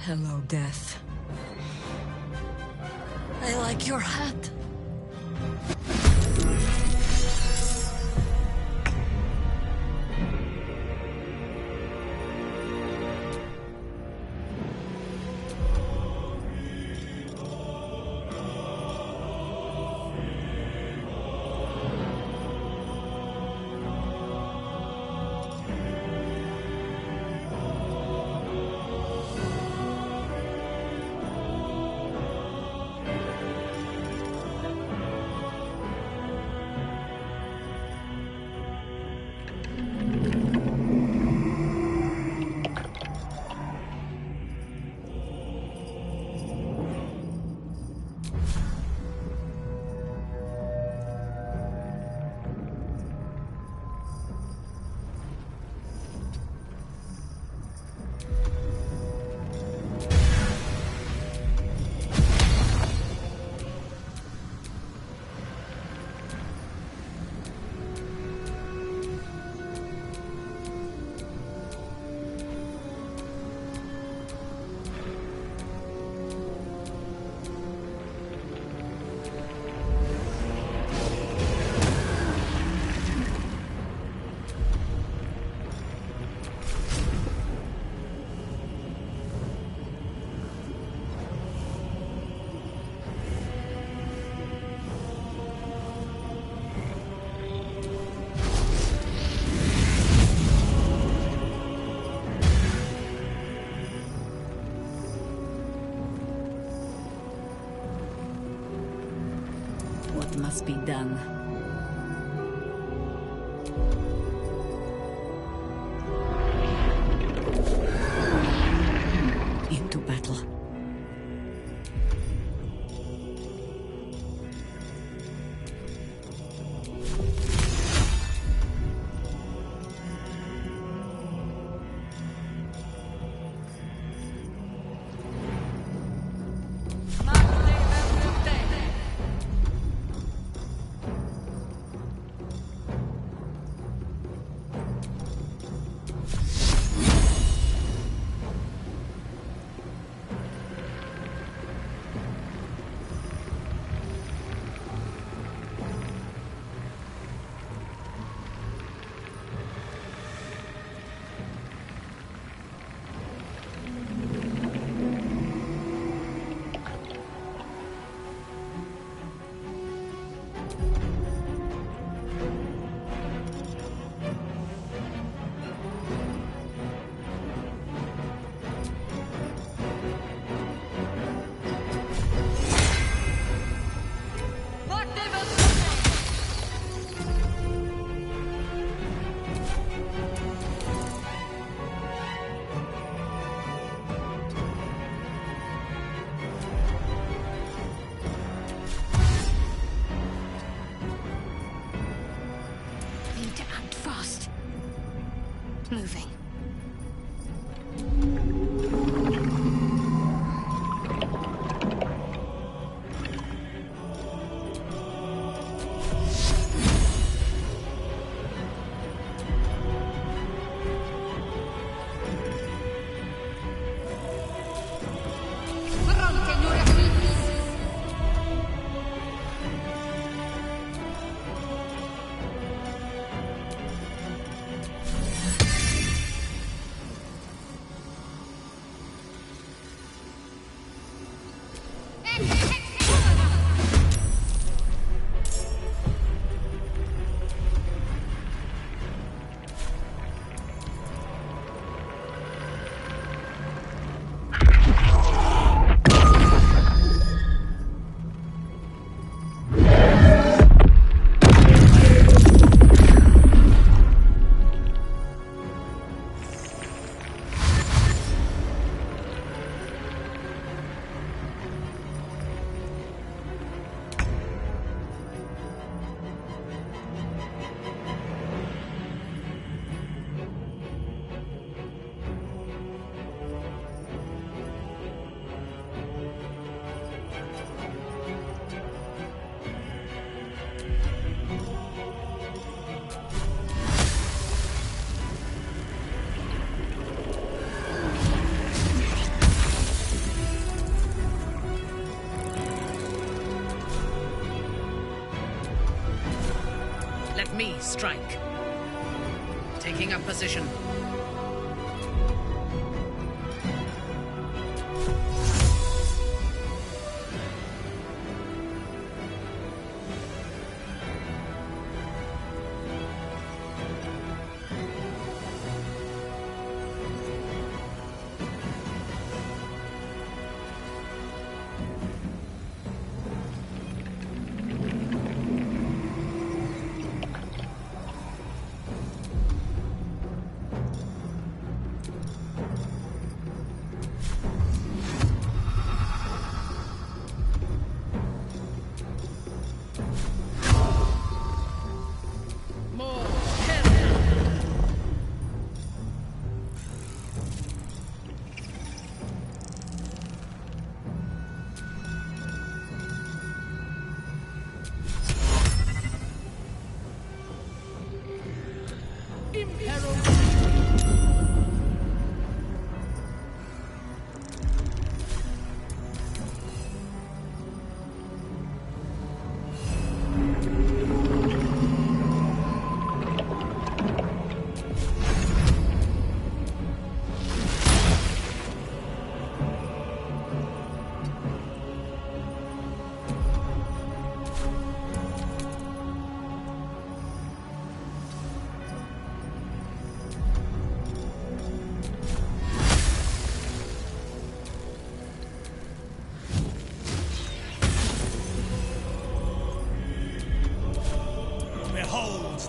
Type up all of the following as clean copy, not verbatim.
Hello, Death. I like your hat. What must be done? Into battle. strike. Taking up position.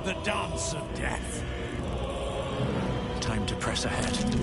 The dance of death. Time to press ahead.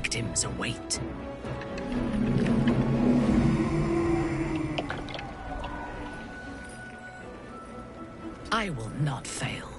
victims await. I will not fail.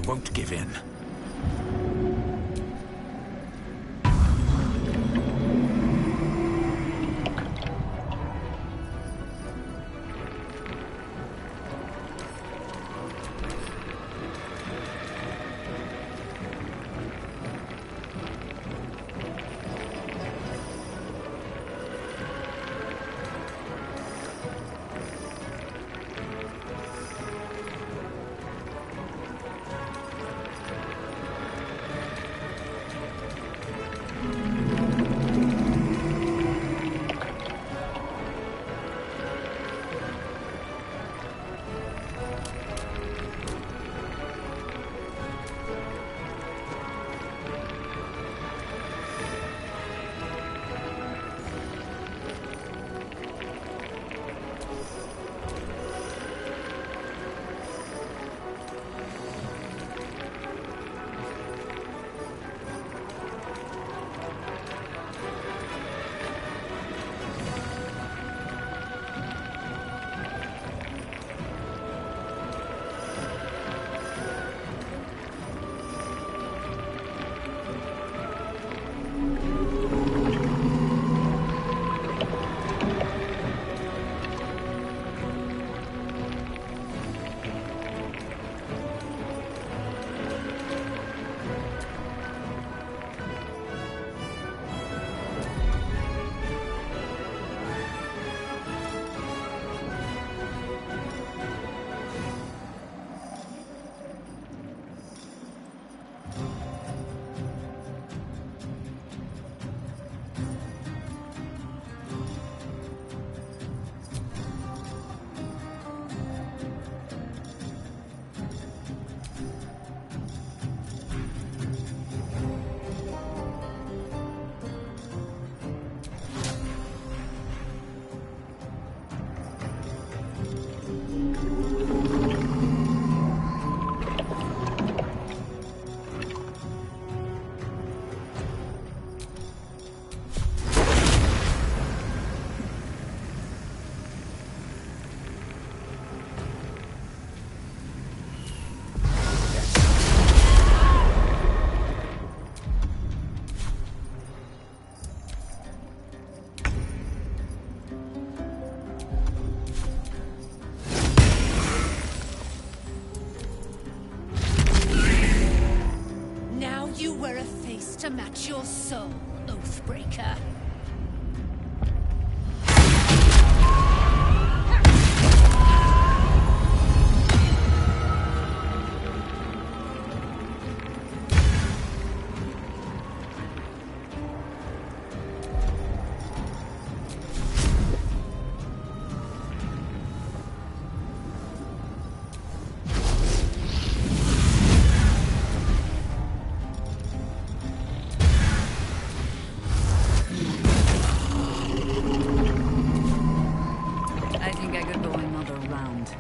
Won't give in. To match your soul, Oathbreaker. think I could go another round.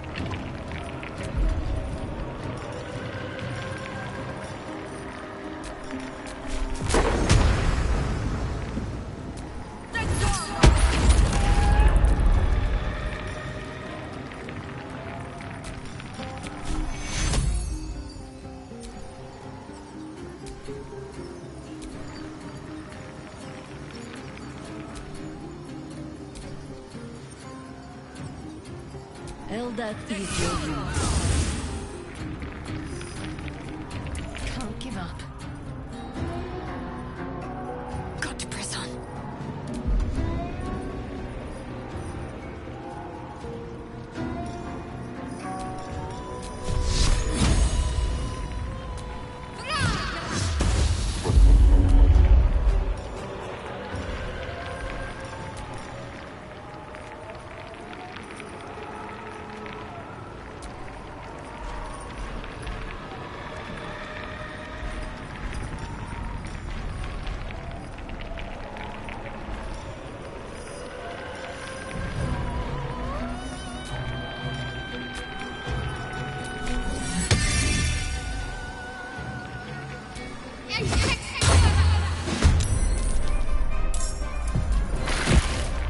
That is your room. Can't give up. Got to press on.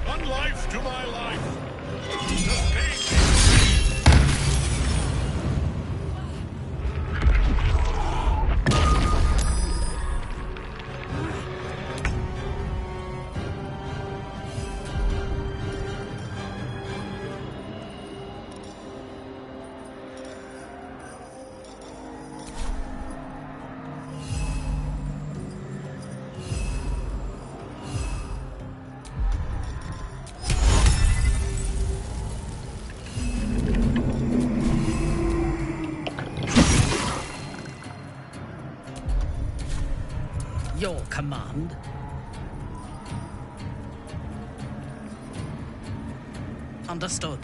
One life to my life. Sustain. Your command. Understood.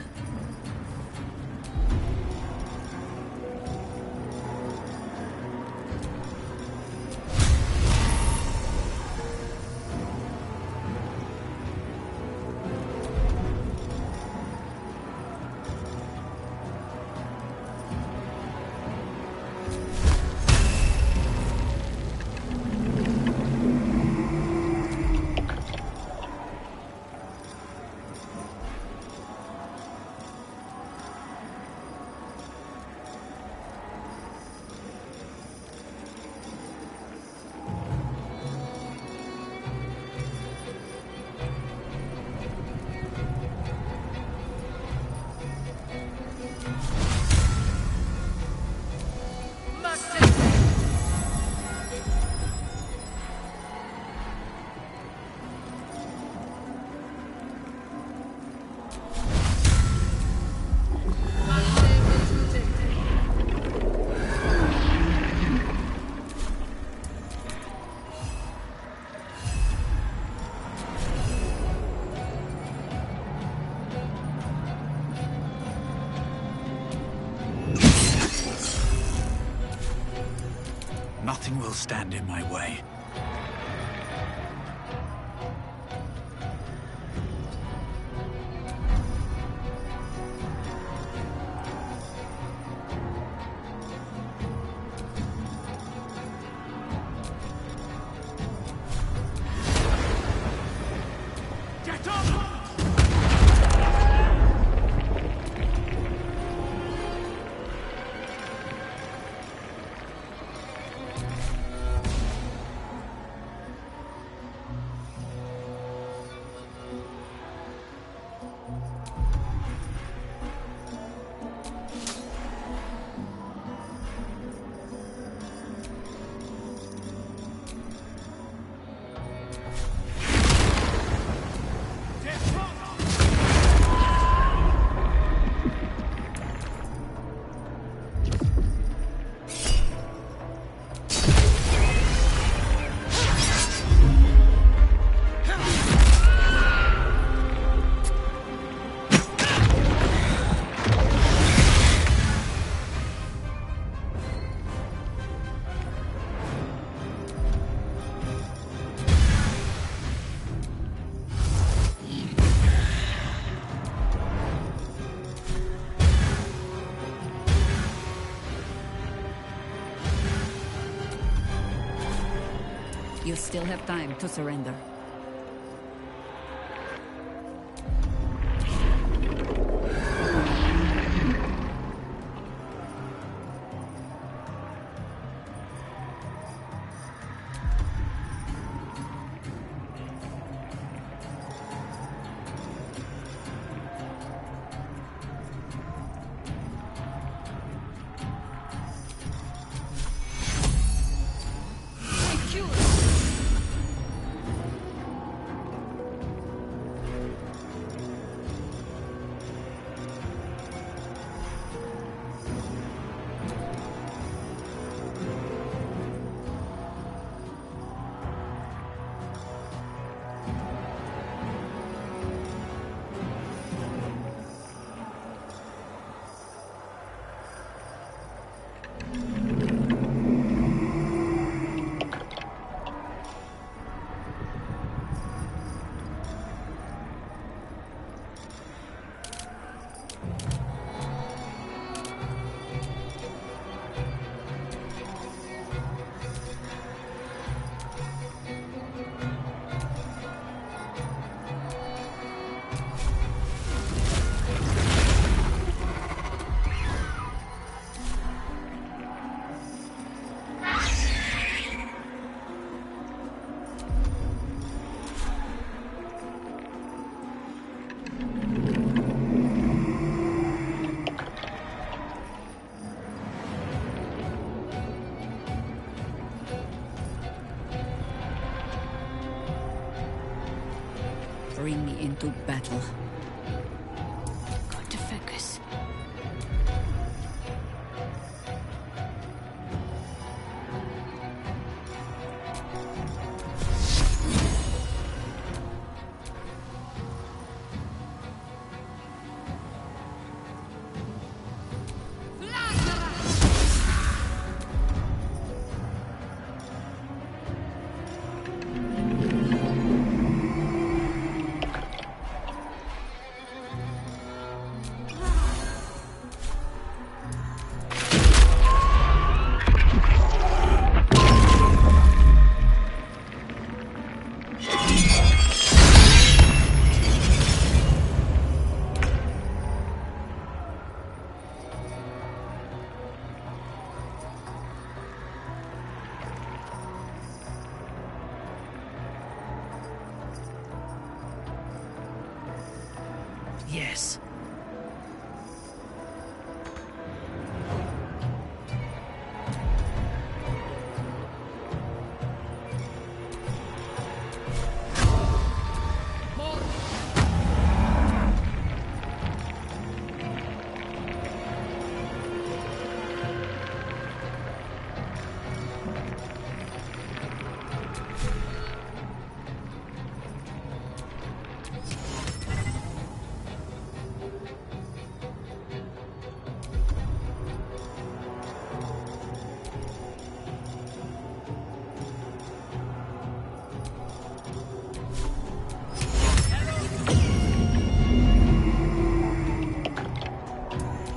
Nothing will stand in my way. Get up! You still have time to surrender. Bring me into battle. Got to focus. Yes.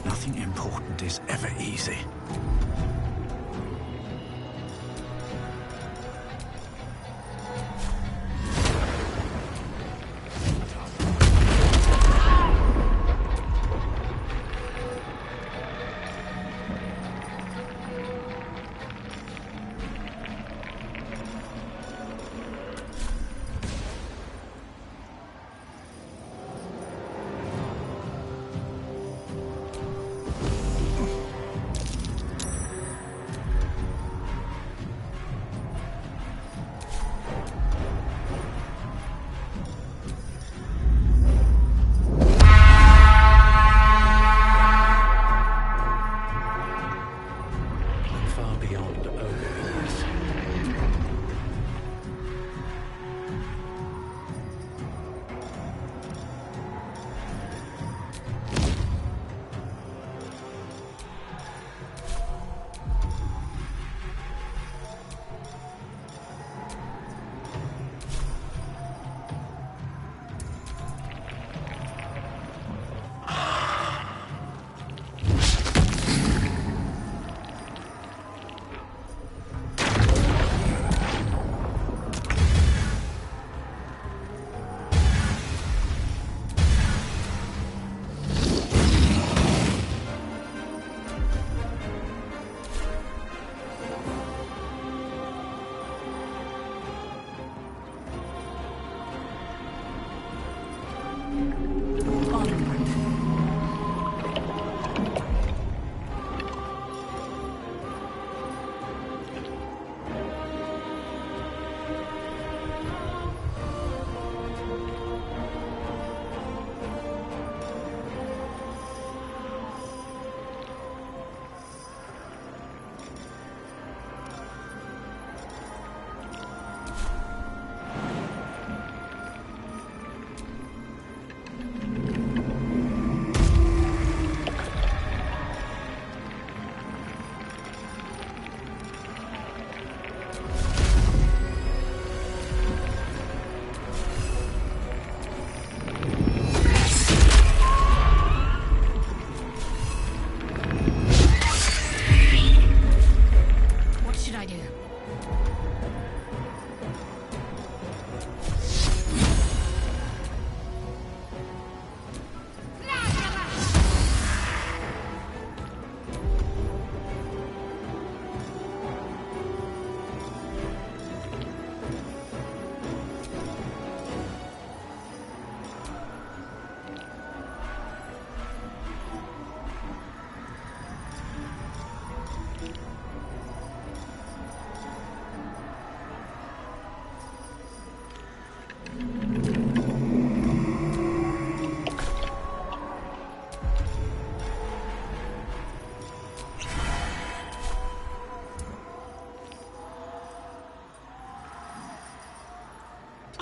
Nothing important is ever easy.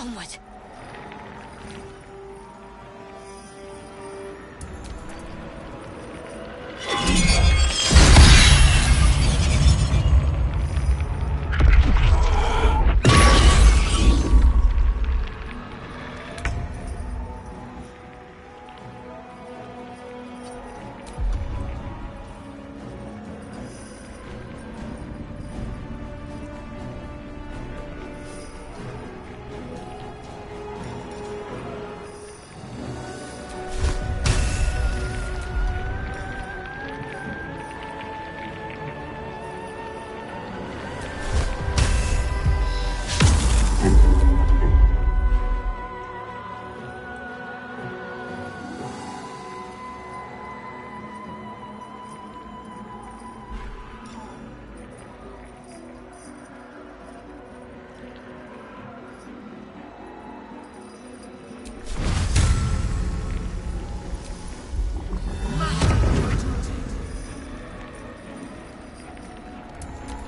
Onward.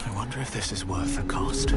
I wonder if this is worth the cost.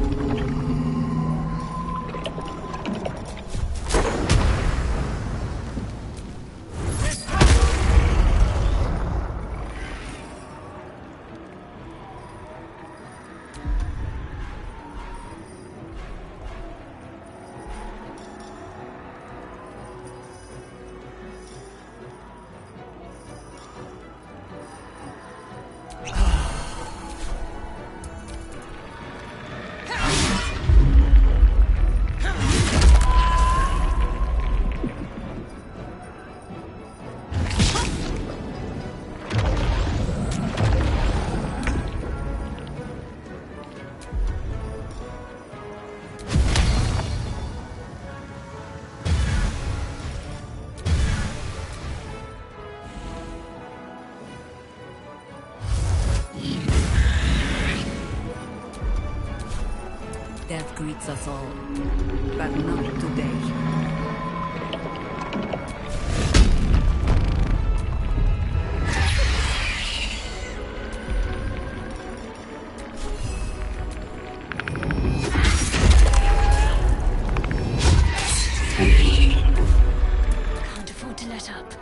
Death greets us all, but not today. Can't afford to let up.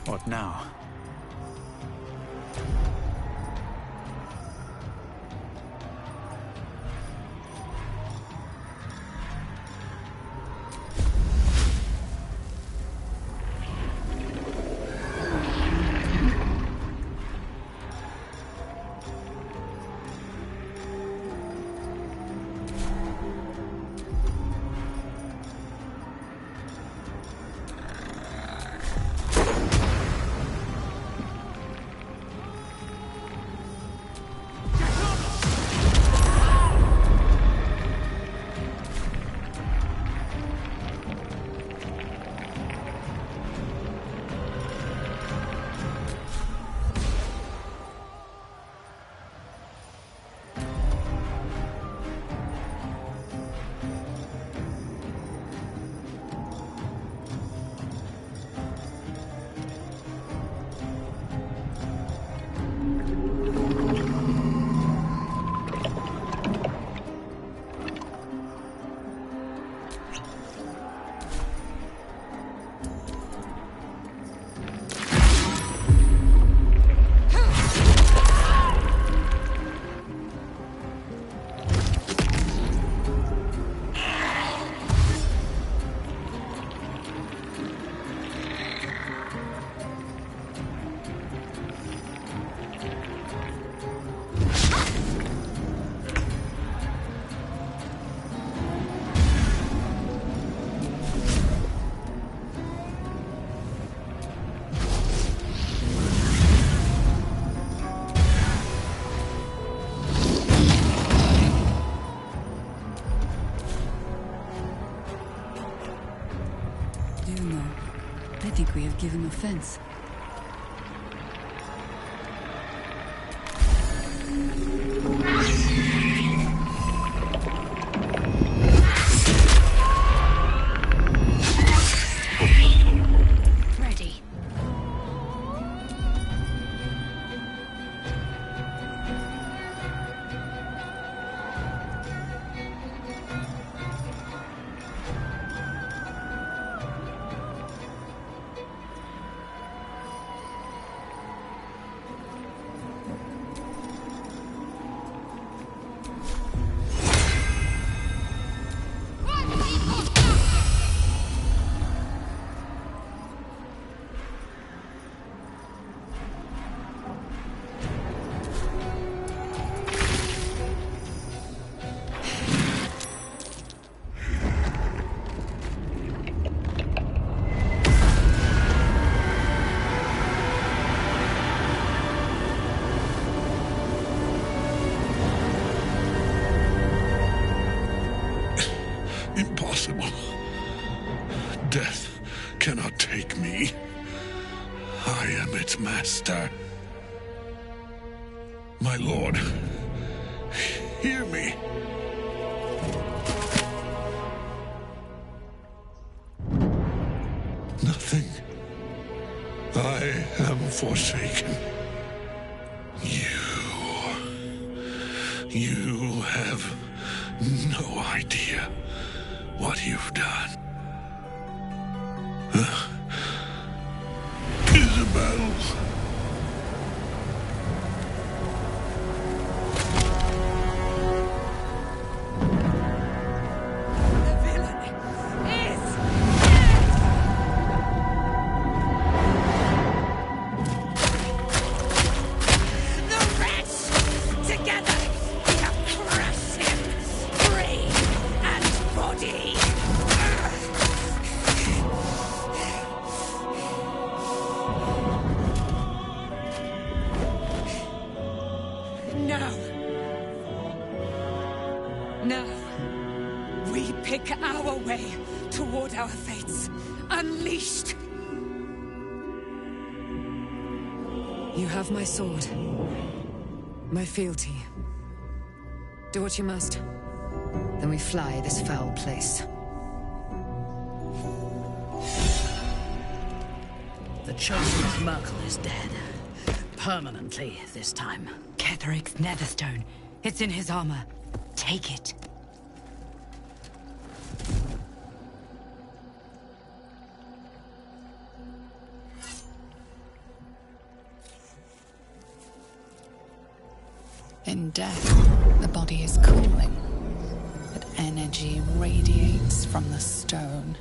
What now? Do you know, I think we have given offense. Ready. Impossible. Death cannot take me. I am its master. My lord, hear me. Nothing. I am forsaken. You have no idea what you've done. Isabel. The villain is The wretch! Together, we have crushed him, brain and body. Now, we pick our way toward our fates, unleashed. You have my sword, my fealty. Do what you must. Then we fly this foul place. The chosen of Merkel is dead. Permanently this time. Ketheric's netherstone. It's in his armor. Take it. In death, the body is cooling, but energy radiates from the stone.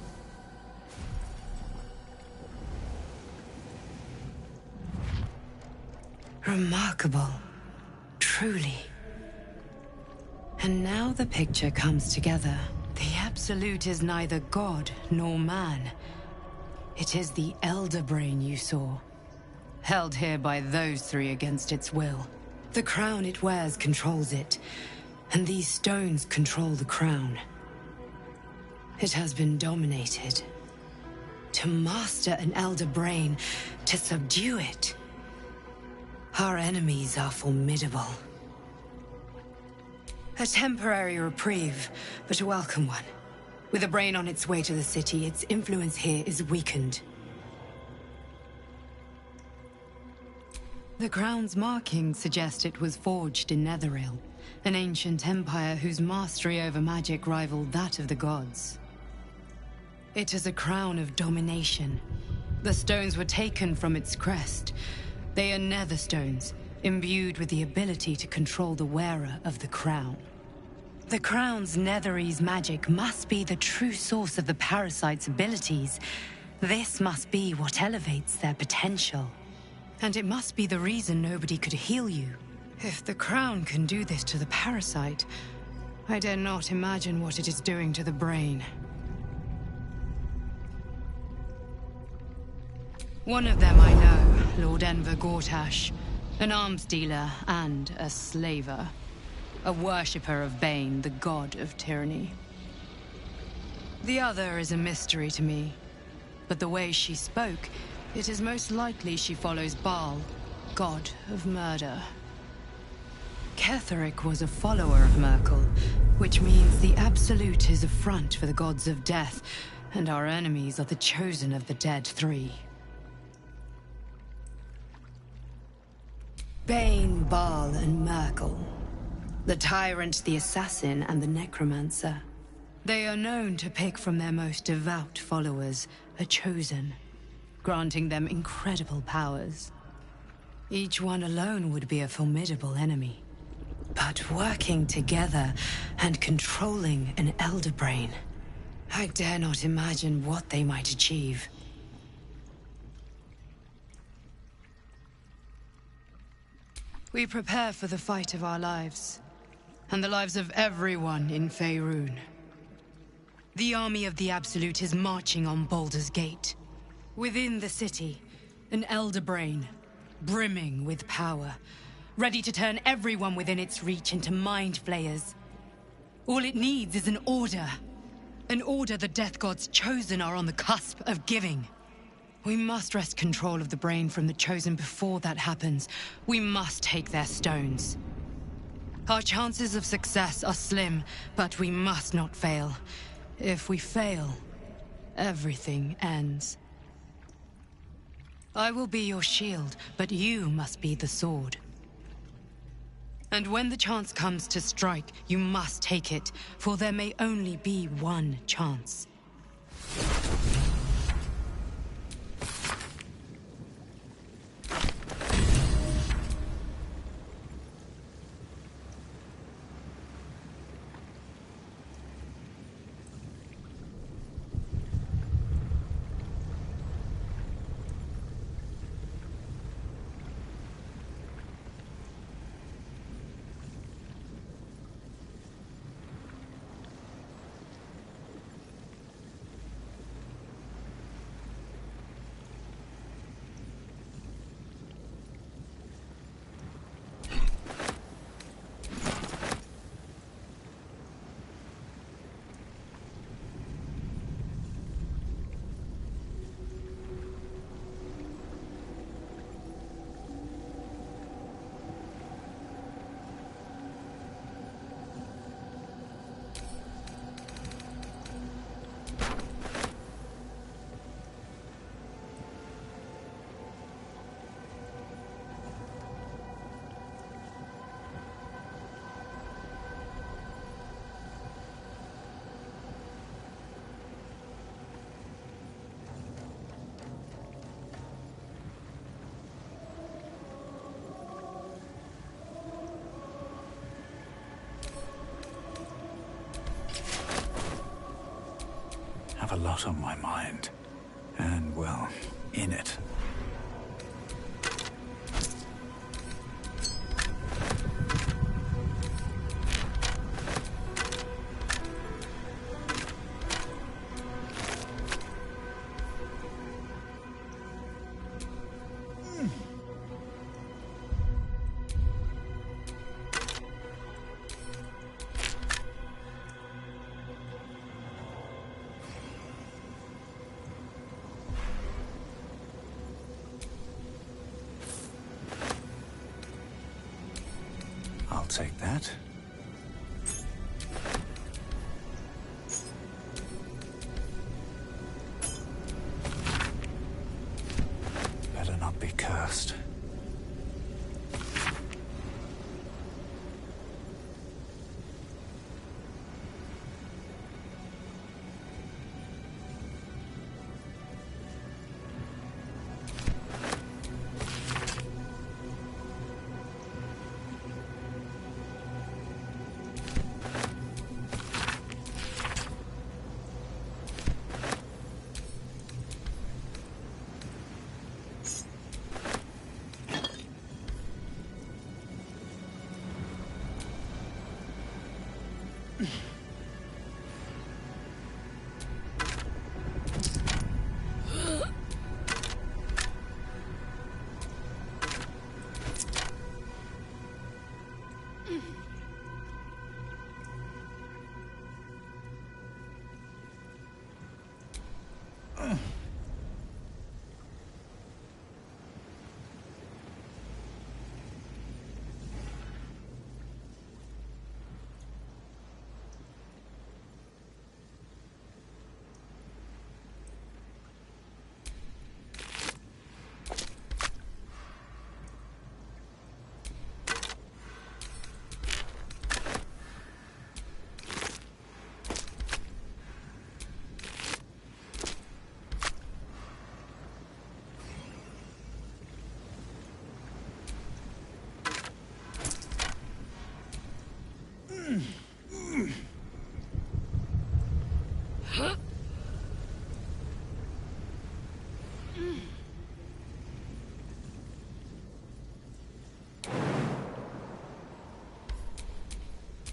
Remarkable. Truly. And now the picture comes together. The Absolute is neither god nor man. It is the Elder Brain you saw, held here by those three against its will. The crown it wears controls it, and these stones control the crown. It has been dominated. To master an Elder Brain, to subdue it. Our enemies are formidable. A temporary reprieve, but a welcome one. With a brain on its way to the city, its influence here is weakened. The crown's markings suggest it was forged in Netheril, an ancient empire whose mastery over magic rivaled that of the gods. It is a crown of domination. The stones were taken from its crest. They are nether stones, imbued with the ability to control the wearer of the crown. The crown's Netherese magic must be the true source of the parasite's abilities. This must be what elevates their potential. And it must be the reason nobody could heal you. If the crown can do this to the parasite, I dare not imagine what it is doing to the brain. One of them I know, Lord Enver Gortash, an arms dealer and a slaver. A worshipper of Bane, the god of tyranny. The other is a mystery to me. but the way she spoke, it is most likely she follows Baal, god of murder. Ketheric was a follower of Merkel, which means the Absolute is a front for the gods of death, and our enemies are the chosen of the Dead Three. Bane, Baal, and Merkel. The Tyrant, the Assassin, and the Necromancer. They are known to pick from their most devout followers a chosen, granting them incredible powers. Each one alone would be a formidable enemy. But working together and controlling an Elder Brain, I dare not imagine what they might achieve. We prepare for the fight of our lives, and the lives of everyone in Faerun. The army of the Absolute is marching on Baldur's Gate. Within the city, an Elder Brain, brimming with power, ready to turn everyone within its reach into mind flayers. All it needs is an order. An order the Death Gods chosen are on the cusp of giving. We must wrest control of the brain from the chosen before that happens. We must take their stones. Our chances of success are slim, but we must not fail. If we fail, everything ends. I will be your shield, but you must be the sword. And when the chance comes to strike, you must take it, for there may only be one chance. A lot on my mind. And, well, in it. I'll take that. Better not be cursed.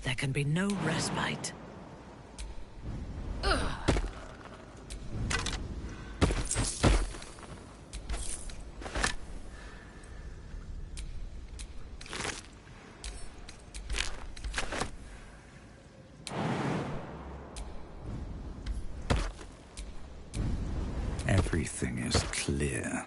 There can be no respite. Everything is clear.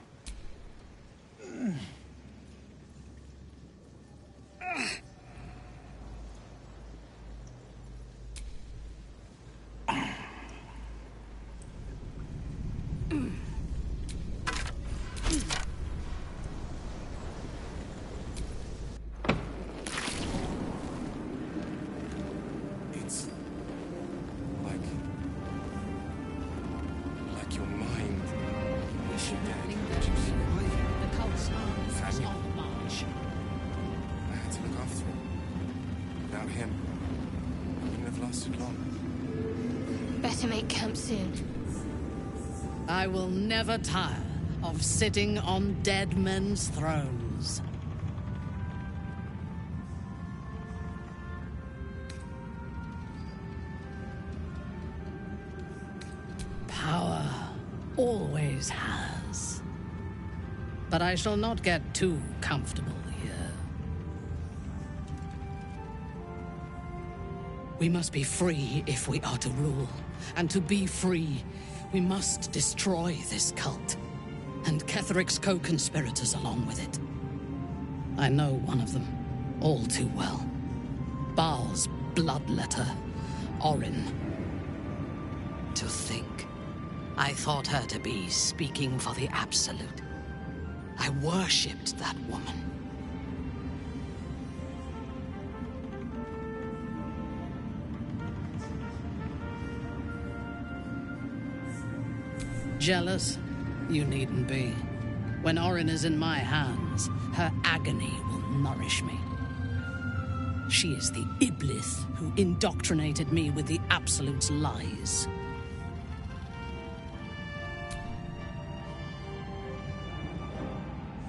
It's like your mind. We should Dead. not linger Did you see it? The cult's arms is Daniel. on march. I had to look after him. Without him, I wouldn't have lasted long. Better make camp soon. I will never tire of sitting on dead men's thrones. Power always has. But I shall not get too comfortable here. We must be free if we are to rule. And to be free, we must destroy this cult. And Ketheric's co-conspirators along with it. I know one of them, all too well. Baal's bloodletter, Orin. To think, I thought her to be speaking for the Absolute. I worshipped that woman. Jealous? You needn't be. When Orin is in my hands, her agony will nourish me. She is the Iblis who indoctrinated me with the Absolute's lies.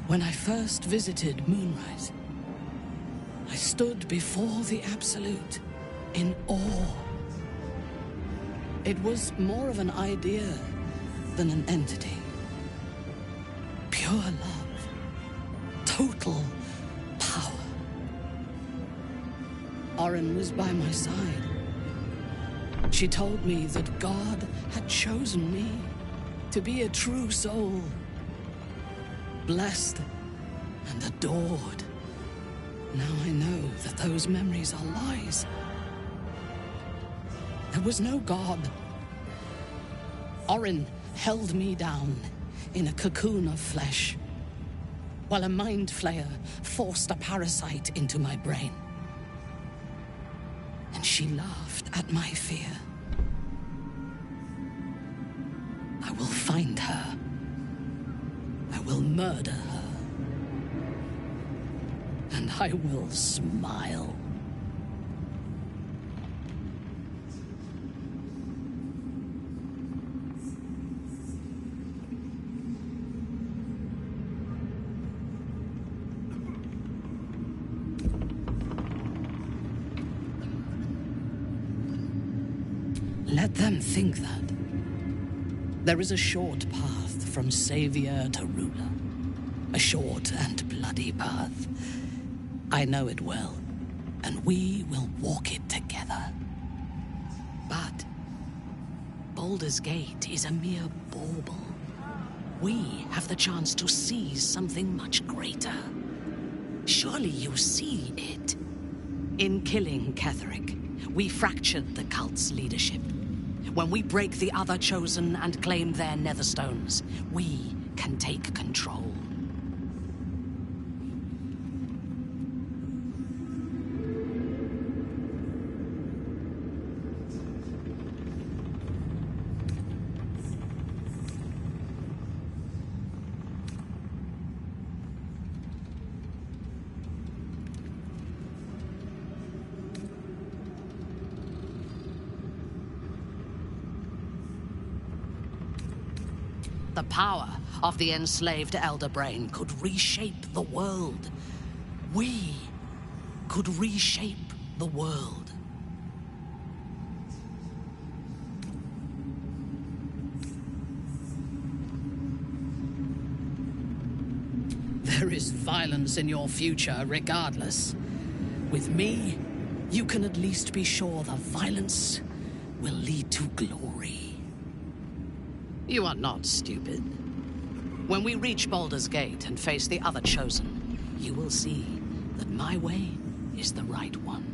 When I first visited Moonrise, I stood before the Absolute in awe. It was more of an idea than an entity. Pure love. Total power. Orin was by my side. She told me that God had chosen me to be a true soul. Blessed and adored. Now I know that those memories are lies. There was no God. Orin held me down in a cocoon of flesh, while a mind flayer forced a parasite into my brain. And she laughed at my fear. I will find her. I will murder her. And I will smile. Let them think that. There is a short path from savior to ruler. A short and bloody path. I know it well, and we will walk it together. But Baldur's Gate is a mere bauble. We have the chance to seize something much greater. Surely you see it. In killing Ketheric, we fractured the cult's leadership. When we break the other Chosen and claim their Netherstones, we can take control. The power of the enslaved Elder Brain could reshape the world. We could reshape the world. There is violence in your future, regardless. With me, you can at least be sure the violence will lead to glory. You are not stupid. When we reach Baldur's Gate and face the other Chosen, you will see that my way is the right one.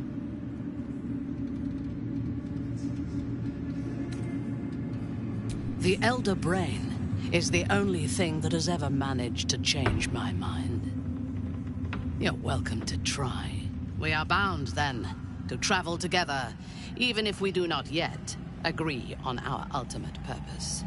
The Elder Brain is the only thing that has ever managed to change my mind. You're welcome to try. We are bound, then, to travel together, even if we do not yet agree on our ultimate purpose.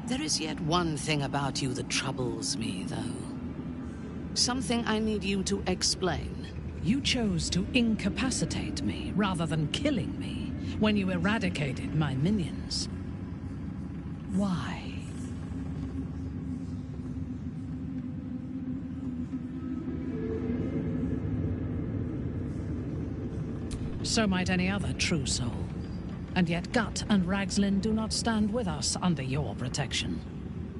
There is yet one thing about you that troubles me, though. Something I need you to explain. You chose to incapacitate me rather than killing me when you eradicated my minions. Why? So might any other true soul. And yet Gut and Ragslin do not stand with us under your protection.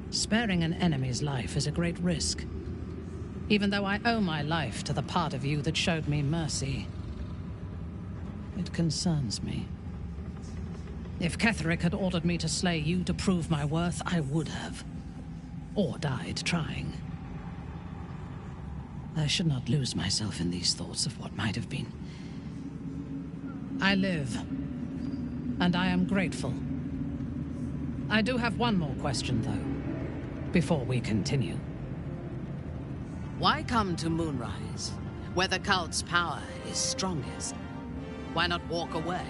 Sparing an enemy's life is a great risk. Even though I owe my life to the part of you that showed me mercy, it concerns me. If Ketheric had ordered me to slay you to prove my worth, I would have. Or died trying. I should not lose myself in these thoughts of what might have been. I live, and I am grateful. I do have one more question, though, before we continue. Why come to Moonrise, where the cult's power is strongest? Why not walk away?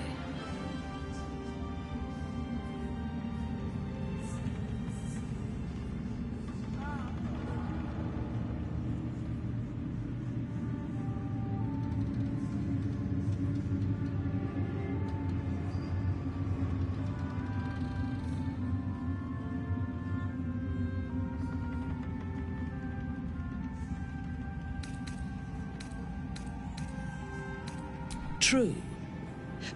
True,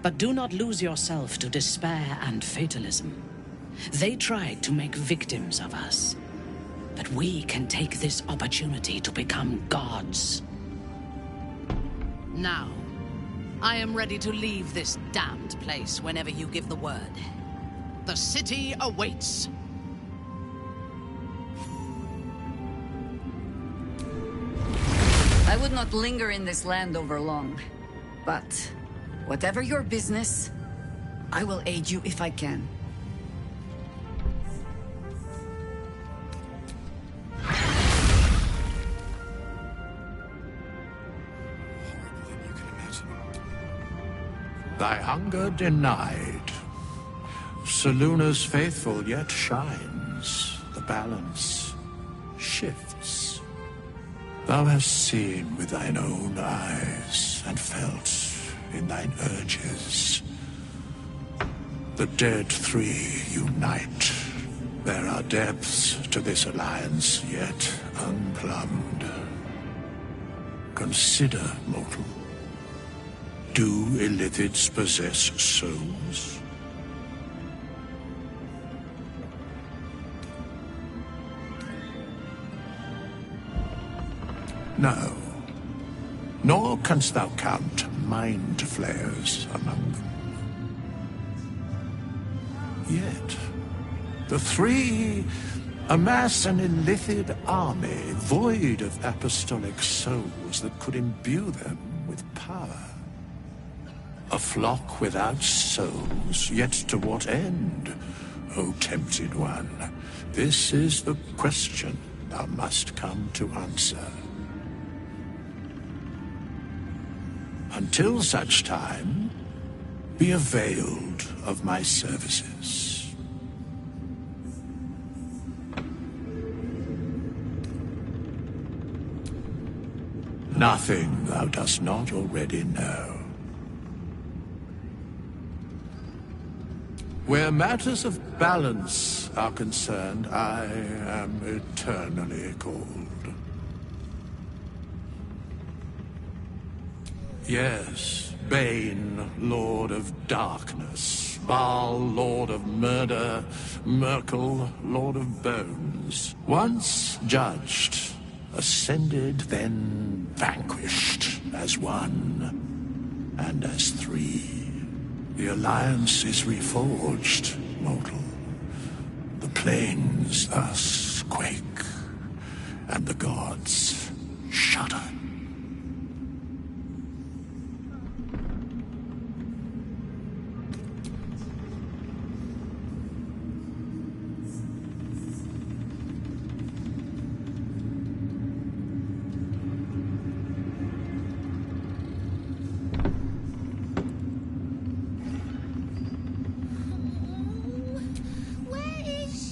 but do not lose yourself to despair and fatalism. They tried to make victims of us, but we can take this opportunity to become gods. Now, I am ready to leave this damned place whenever you give the word. The city awaits. I would not linger in this land over long. But, whatever your business, I will aid you if I can. Thy hunger denied. Seluna's faithful yet shines. The balance shifts. Thou hast seen with thine own eyes and felt in thine urges. The dead three unite. There are depths to this alliance yet unplumbed. Consider, mortal. Do illithids possess souls? No. Nor canst thou count mind flayers among them. Yet, the three amass an illithid army void of apostolic souls that could imbue them with power. A flock without souls, yet to what end, O tempted one? This is the question thou must come to answer. Until such time, be availed of my services. Nothing thou dost not already know. Where matters of balance are concerned, I am eternally cold. Yes, Bane, Lord of Darkness. Baal, Lord of Murder. Merkel, Lord of Bones. Once judged, ascended, then vanquished as one and as three. The alliance is reforged, mortal. The plains thus quake, and the gods shudder.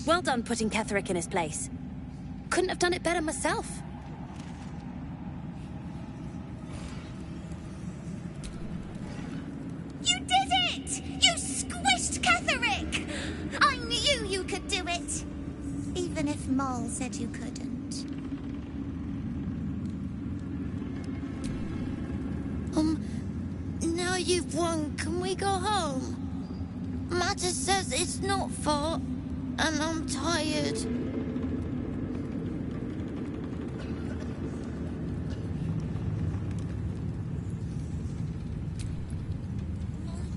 Well done putting Ketherick in his place. Couldn't have done it better myself. You did it! You squished Ketherick! I knew you could do it! Even if Maul said you couldn't. Now you've won, can we go home? Matter says it's not far. And I'm tired.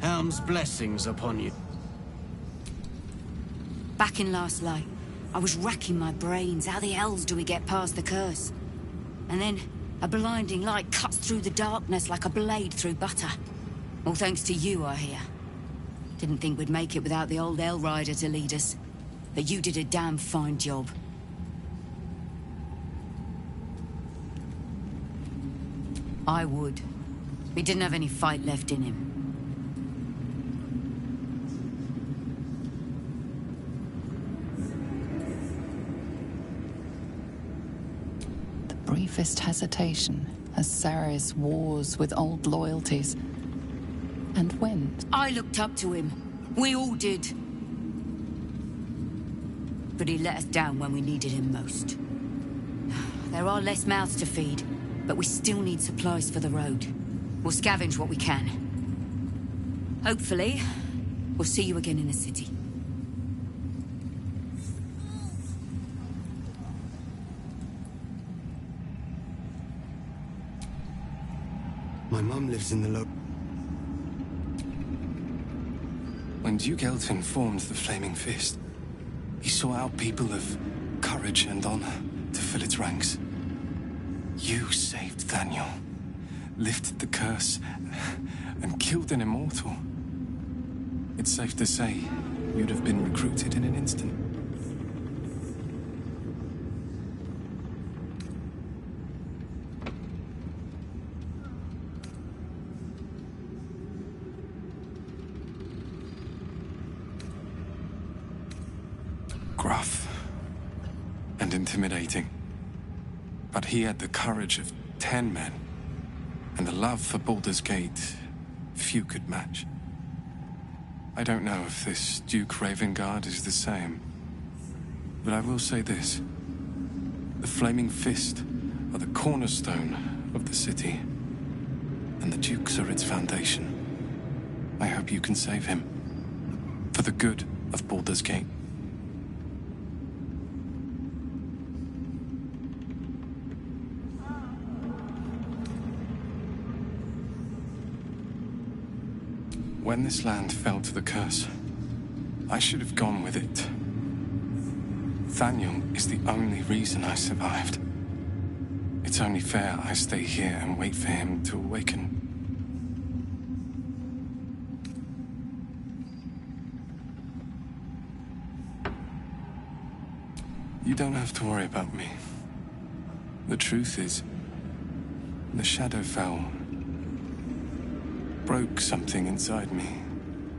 Helm's blessings upon you. Back in Last Light, I was racking my brains. How the hells do we get past the curse? And then a blinding light cuts through the darkness like a blade through butter. All thanks to you, I hear. Didn't think we'd make it without the old Hell Rider to lead us. But you did a damn fine job. I would. He didn't have any fight left in him. The briefest hesitation as Ceres wars with old loyalties. And wins. I looked up to him. We all did. But he let us down when we needed him most. There are less mouths to feed, but we still need supplies for the road. We'll scavenge what we can. Hopefully, we'll see you again in the city. My mum lives in the When Duke Elton formed the Flaming Fist, he sought out people of courage and honor to fill its ranks. You saved Daniel, lifted the curse, and killed an immortal. It's safe to say you'd have been recruited in an instant. Gruff and intimidating. But he had the courage of 10 men, and the love for Baldur's Gate few could match. I don't know if this Duke Ravengard is the same, but I will say this. The Flaming Fist are the cornerstone of the city, and the Dukes are its foundation. I hope you can save him, for the good of Baldur's Gate. When this land fell to the curse, I should have gone with it. Daniel is the only reason I survived. It's only fair I stay here and wait for him to awaken. You don't have to worry about me. The truth is, the Shadowfell broke something inside me.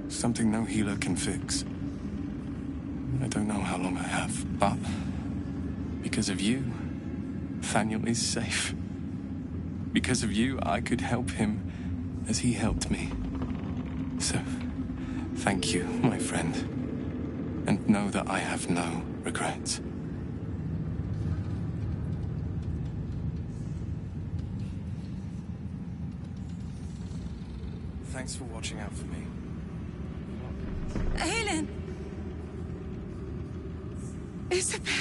Something no healer can fix. I don't know how long I have, but because of you, Daniel is safe. Because of you, I could help him as he helped me. So, Thank you, my friend. And know that I have no regrets. Thanks for watching out for me. Aelin! Isabel!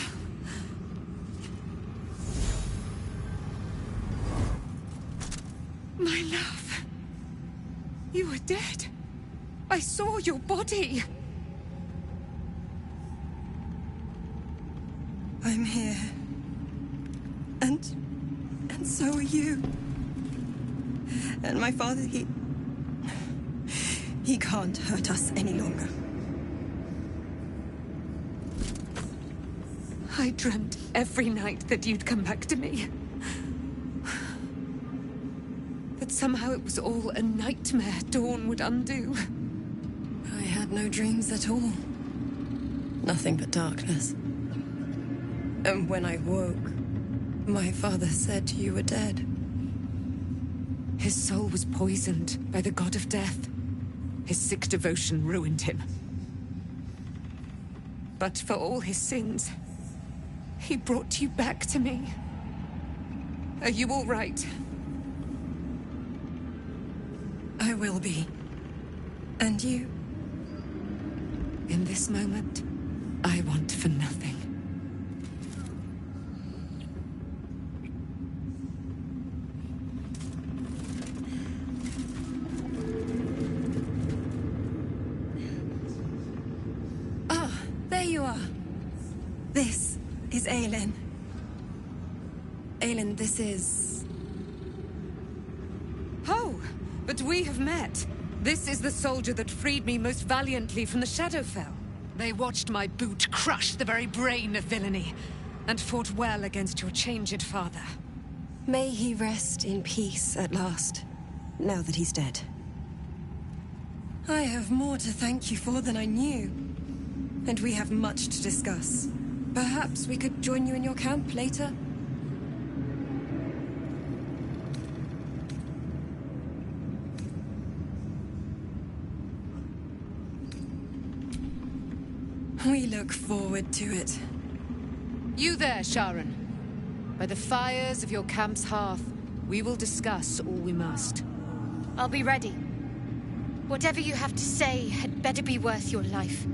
My love. You were dead. I saw your body. I'm here. And so are you. And my father, he can't hurt us any longer. I dreamt every night that you'd come back to me. That somehow it was all a nightmare Dawn would undo. I had no dreams at all. Nothing but darkness. And when I woke, my father said you were dead. His soul was poisoned by the god of death. His sick devotion ruined him. But for all his sins, he brought you back to me. Are you all right? I will be. And you? In this moment, I want for nothing. There you are. This is Aelin. Aelin, this is... Oh, but we have met. This is the soldier that freed me most valiantly from the Shadowfell. They watched my boot crush the very brain of villainy, and fought well against your changed father. May he rest in peace at last, now that he's dead. I have more to thank you for than I knew. And we have much to discuss. Perhaps we could join you in your camp later? We look forward to it. You there, Sharon. By the fires of your camp's hearth, we will discuss all we must. I'll be ready. Whatever you have to say had better be worth your life.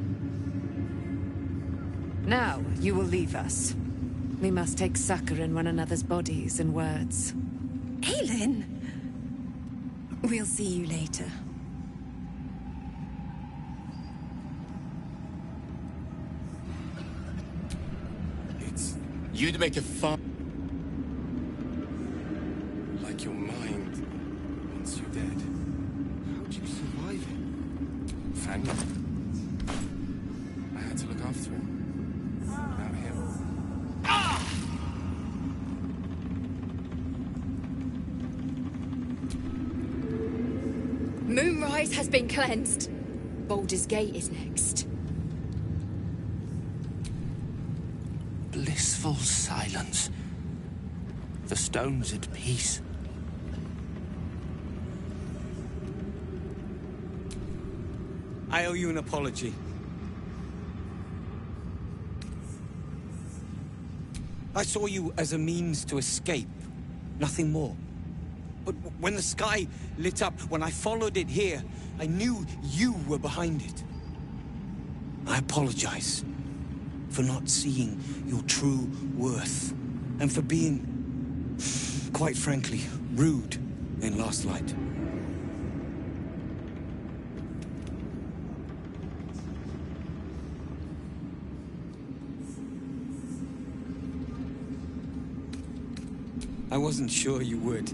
Now, you will leave us. We must take succor in one another's bodies and words. Aelin! We'll see you later. It's You'd make a fun... like your mind once you're dead. How'd you survive it? Family. I had to look after him. Without him. Moonrise has been cleansed. Baldur's Gate is next. Blissful silence. The stone's at peace. I owe you an apology. I saw you as a means to escape, nothing more. But when the sky lit up, when I followed it here, I knew you were behind it. I apologize for not seeing your true worth, and for being, quite frankly, rude in Last Light. I wasn't sure you would.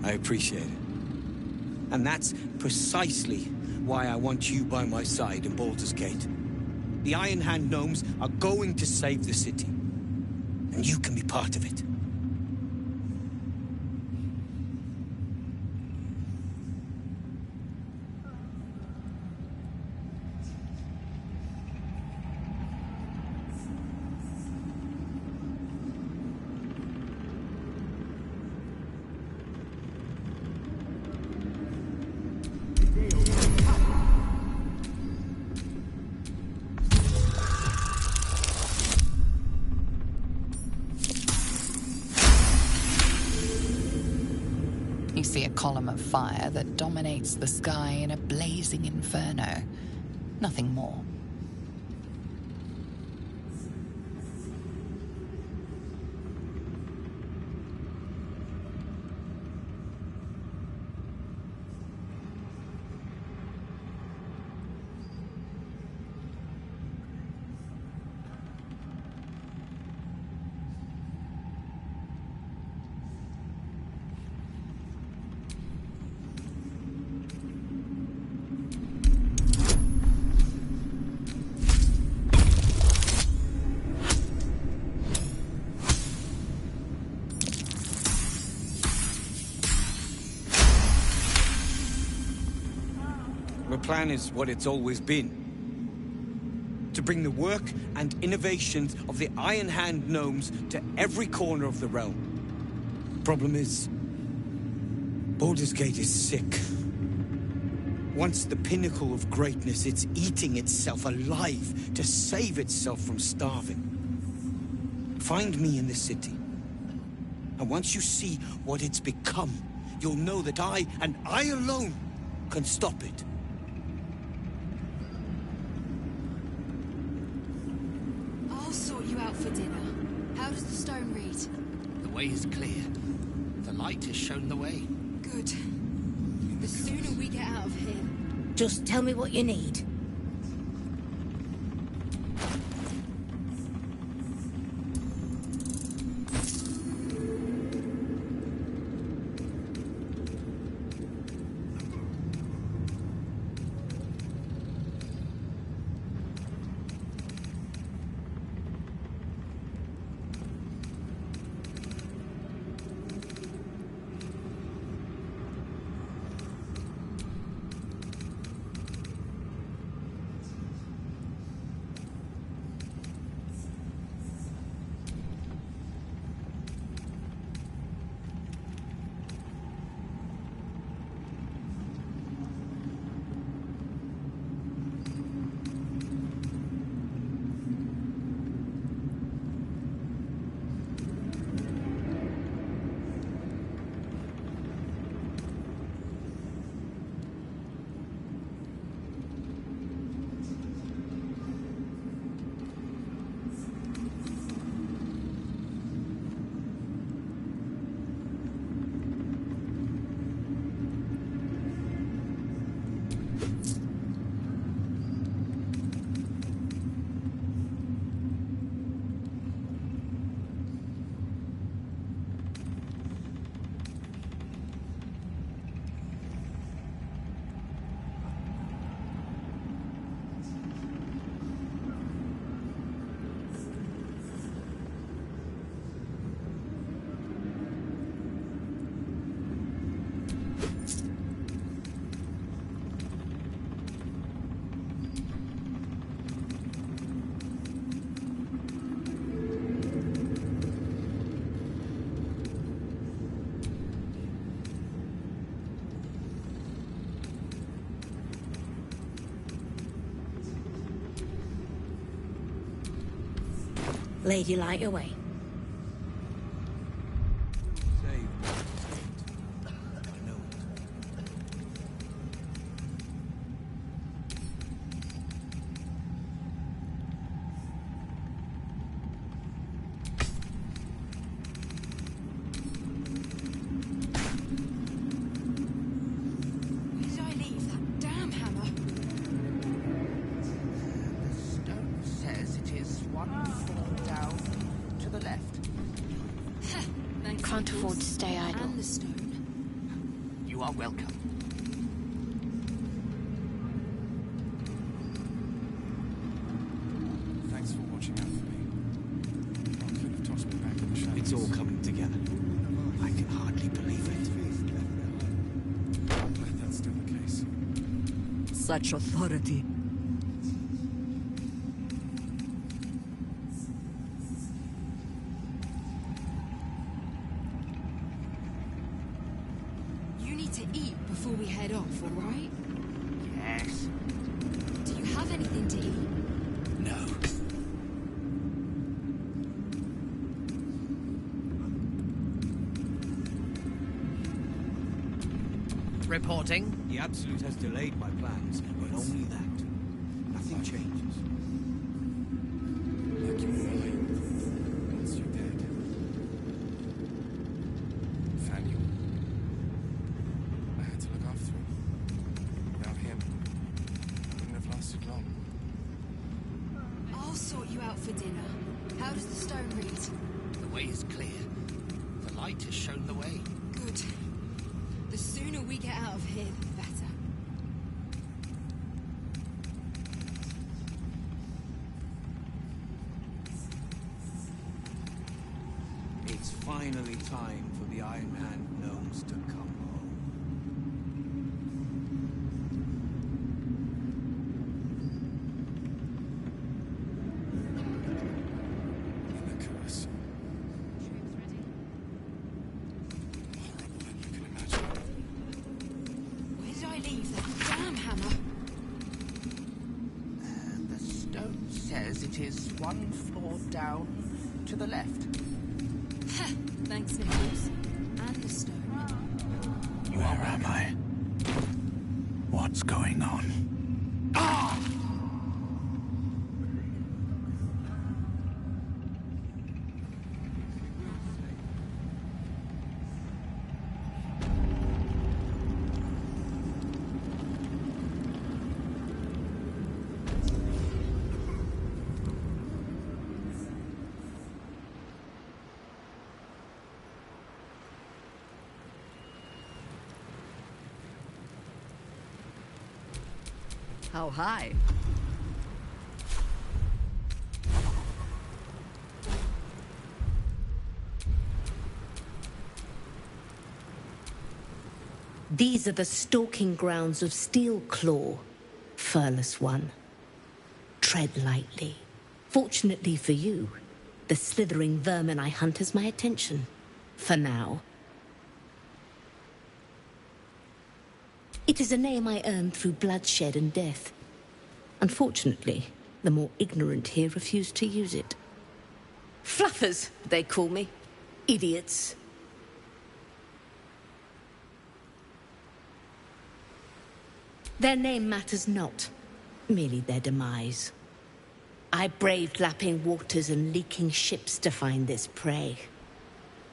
I appreciate it. And that's precisely why I want you by my side in Baldur's Gate. The Iron Hand gnomes are going to save the city. And you can be part of it. see a column of fire that dominates the sky in a blazing inferno. Nothing more. The plan is what it's always been. To bring the work and innovations of the Iron Hand gnomes to every corner of the realm. Problem is, Baldur's Gate is sick. Once the pinnacle of greatness, it's eating itself alive to save itself from starving. Find me in the city. And once you see what it's become, you'll know that I, and I alone, can stop it. I'll sort you out for dinner. How does the stone read? The way is clear. The light has shown the way. Good. The sooner we get out of here. Just tell me what you need. Lady, light your way. Can't afford to stay idle. And the stone. You are welcome. Thanks for watching out for me. You could have tossed me back in the shadows. It's all coming together. I can hardly believe it. I'm glad that's still the case. Such authority. To eat before we head off, all right? Yes. Do you have anything to eat? No. reporting? The Absolute has delayed my plans, but only that. Nothing changes. Like you were mine, once you're dead. Nathaniel. I had to look after him. Without him, I wouldn't have lasted long. I'll sort you out for dinner. How does the stone read? The way is clear. The light has shown the way. Good. The sooner we get out of here, the better. It's finally time for the Iron Hand gnomes to come home. And the curse. Horrible than you can imagine. Where did I leave that damn hammer? The stone says it is one floor down to the left. Thanks, Nichols. And the stone. Where am I? What's going on? How high? These are the stalking grounds of Steelclaw, furless one. Tread lightly. Fortunately for you, the slithering vermin I hunt has my attention. For now. It is a name I earned through bloodshed and death. Unfortunately, the more ignorant here refuse to use it. Fluffers, they call me. Idiots. Their name matters not, merely their demise. I braved lapping waters and leaking ships to find this prey.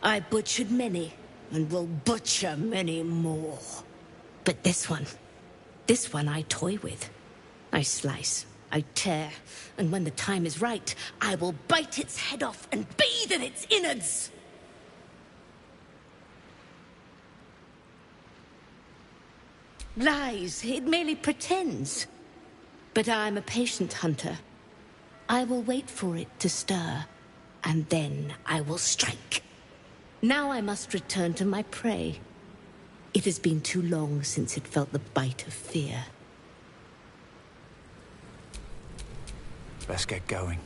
I butchered many, and will butcher many more. But this one I toy with. I slice, I tear, and when the time is right, I will bite its head off and bathe in its innards! Lies, it merely pretends. But I'm a patient hunter. I will wait for it to stir, and then I will strike. Now I must return to my prey. It has been too long since it felt the bite of fear. Let's get going.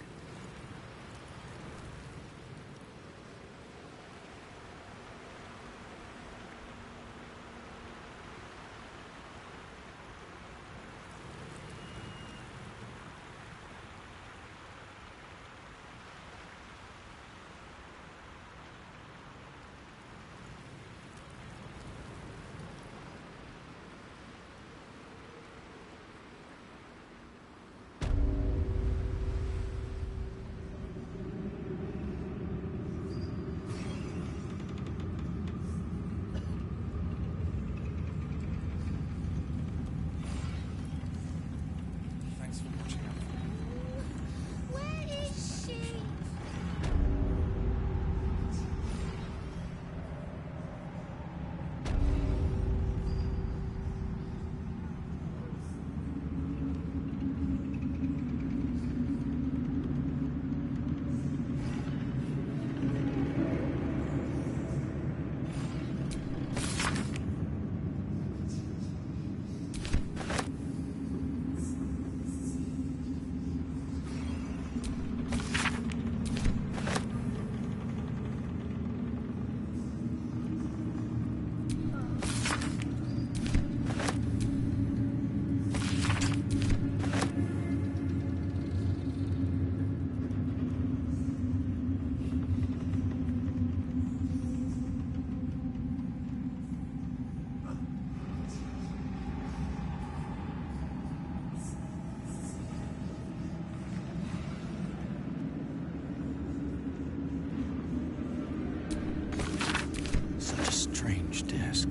strange disc.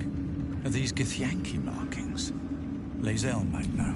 Are these Githyanki markings? Lae'zel might know.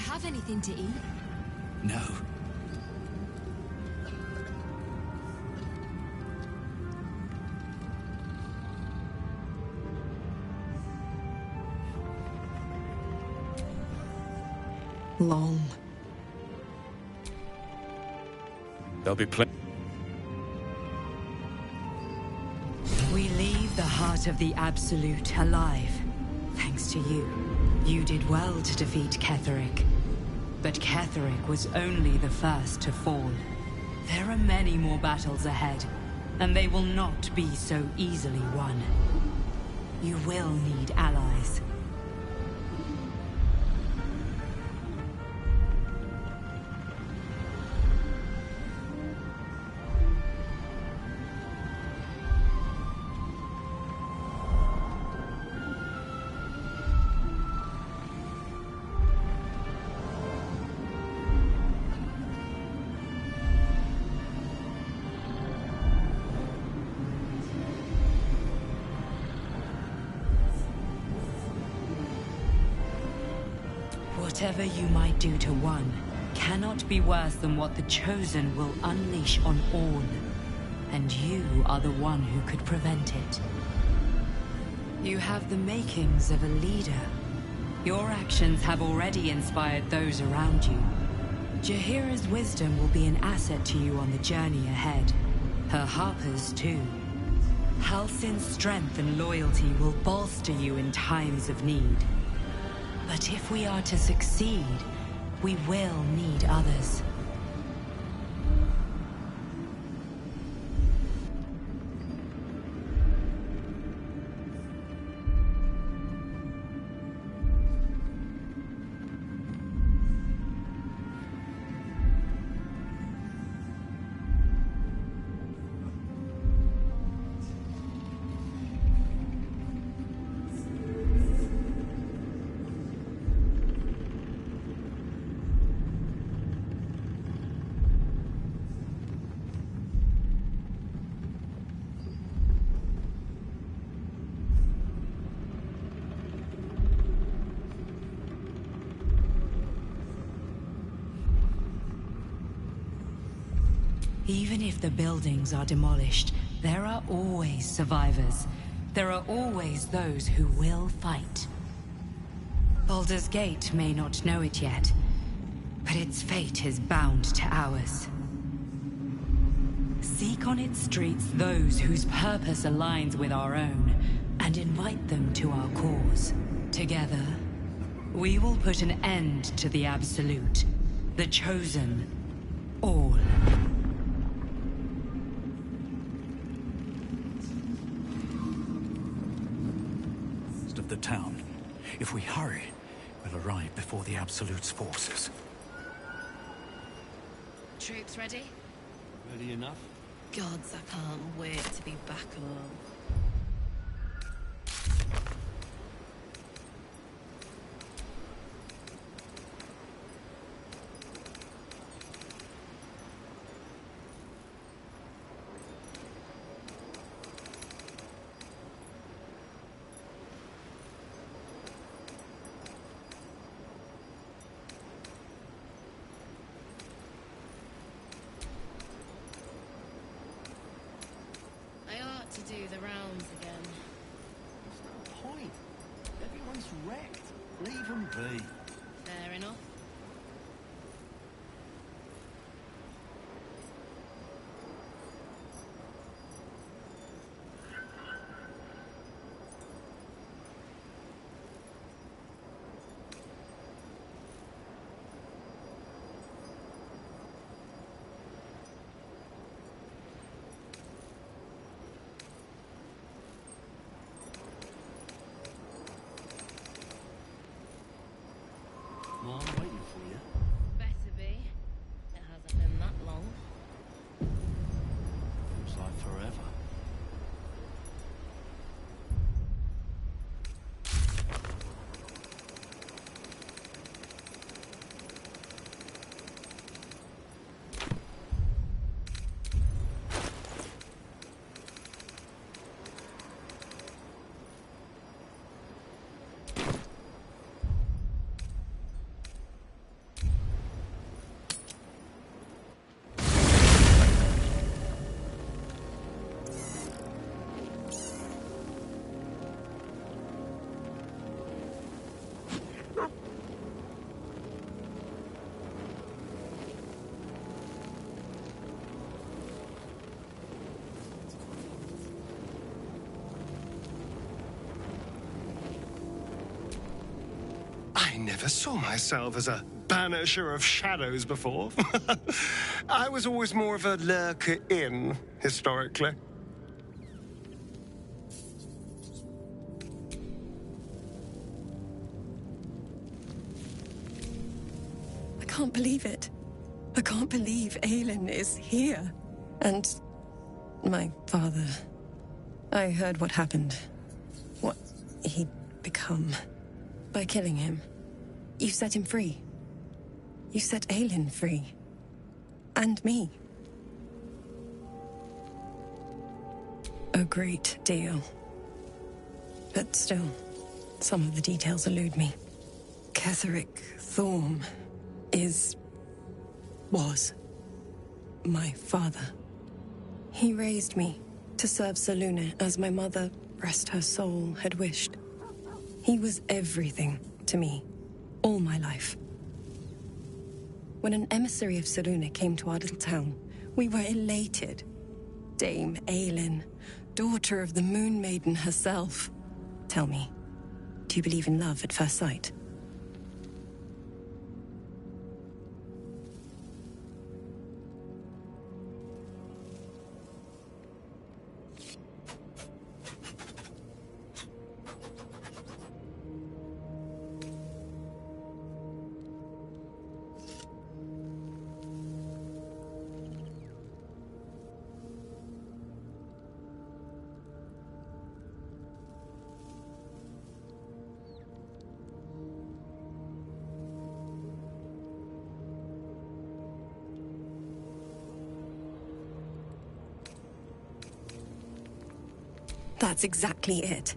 Have anything to eat? No. Long. There'll be plenty. We leave the heart of the Absolute alive, thanks to you. You did well to defeat Ketheric. But Ketheric was only the first to fall. There are many more battles ahead, and they will not be so easily won. You will need allies. Whatever you might do to one cannot be worse than what the Chosen will unleash on all. And you are the one who could prevent it. You have the makings of a leader. Your actions have already inspired those around you. Jaheira's wisdom will be an asset to you on the journey ahead. Her Harper's too. Halsin's strength and loyalty will bolster you in times of need. But if we are to succeed, we will need others. Even if the buildings are demolished, there are always survivors. There are always those who will fight. Baldur's Gate may not know it yet, but its fate is bound to ours. Seek on its streets those whose purpose aligns with our own, and invite them to our cause. Together, we will put an end to the Absolute, the Chosen, all. Of the town. If we hurry, we'll arrive before the Absolute's forces. Troops ready? Ready enough? Gods, I can't wait to be back home. To do the rounds again. There's no point. Everyone's wrecked. Leave them be. Fair enough. Well, I'm waiting for you. Better be. It hasn't been that long. Feels like forever. I never saw myself as a banisher of shadows before. I was always more of a lurker-in, historically. I can't believe it. I can't believe Aelin is here. And my father. I heard what happened. What he'd become. By killing him. You set him free. You set Aelin free. And me. A great deal. But still, some of the details elude me. Ketheric Thorm was my father. He raised me to serve Selûne as my mother, rest her soul, had wished. He was everything to me, all my life. When an emissary of Selûne came to our little town, we were elated. Dame Aelin, daughter of the Moon Maiden herself. Tell me, do you believe in love at first sight? That's exactly it.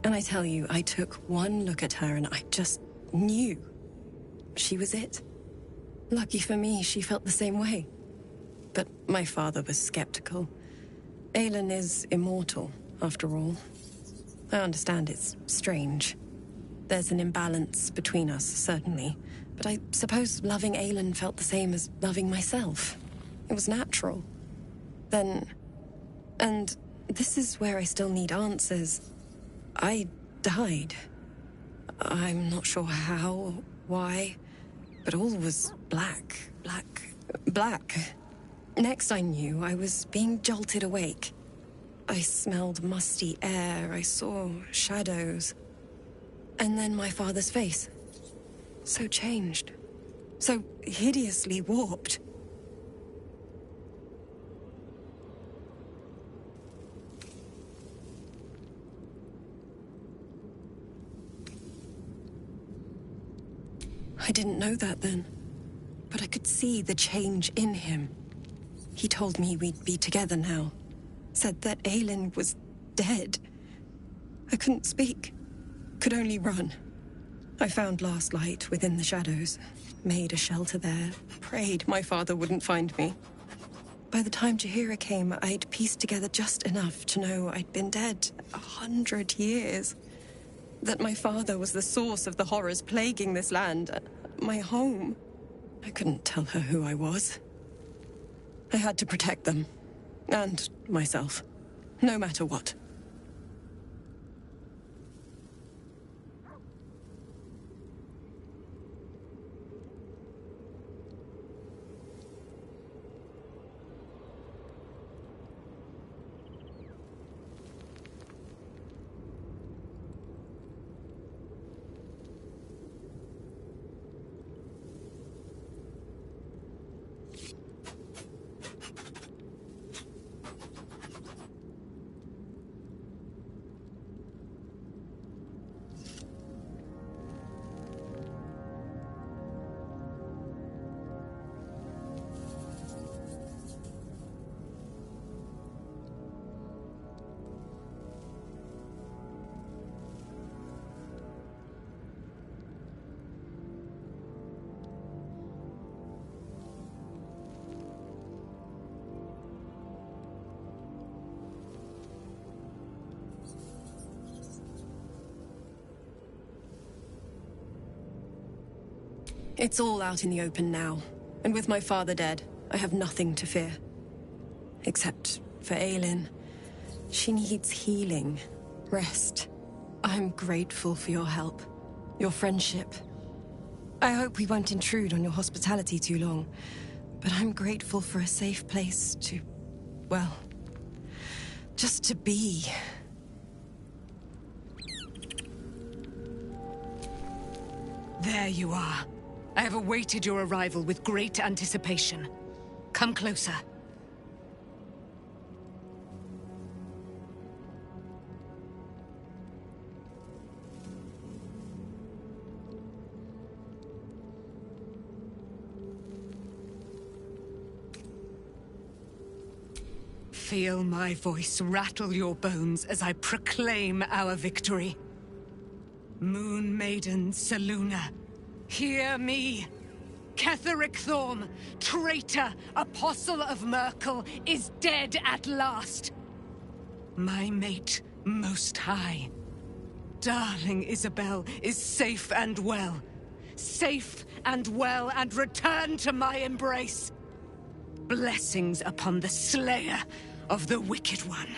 And I tell you, I took one look at her and I just knew. She was it. Lucky for me, she felt the same way. but my father was skeptical. Aelin is immortal, after all. I understand it's strange. There's an imbalance between us, certainly. But I suppose loving Aelin felt the same as loving myself. It was natural. Then... And this is where I still need answers. I died. I'm not sure how, why, but all was black. Next I knew, I was being jolted awake. I smelled musty air, I saw shadows. And then my father's face. So changed. So hideously warped. I didn't know that then, but I could see the change in him. He told me we'd be together now. Said that Aelin was dead. I couldn't speak. Could only run. I found last light within the shadows. Made a shelter there. Prayed my father wouldn't find me. By the time Jaheira came, I'd pieced together just enough to know I'd been dead 100 years. That my father was the source of the horrors plaguing this land. My home. I couldn't tell her who I was. I had to protect them. And myself. No matter what. It's all out in the open now. And with my father dead, I have nothing to fear. Except for Aelin. She needs healing. Rest. I'm grateful for your help. Your friendship. I hope we won't intrude on your hospitality too long. But I'm grateful for a safe place to... well... just to be. There you are. I have awaited your arrival with great anticipation. Come closer. Feel my voice rattle your bones as I proclaim our victory. Moon Maiden Selûne. Hear me! Ketheric Thorm, traitor, apostle of Merkel, is dead at last. My mate, Most High. Darling Isabel is safe and well. Safe and well, and return to my embrace. Blessings upon the slayer of the Wicked One.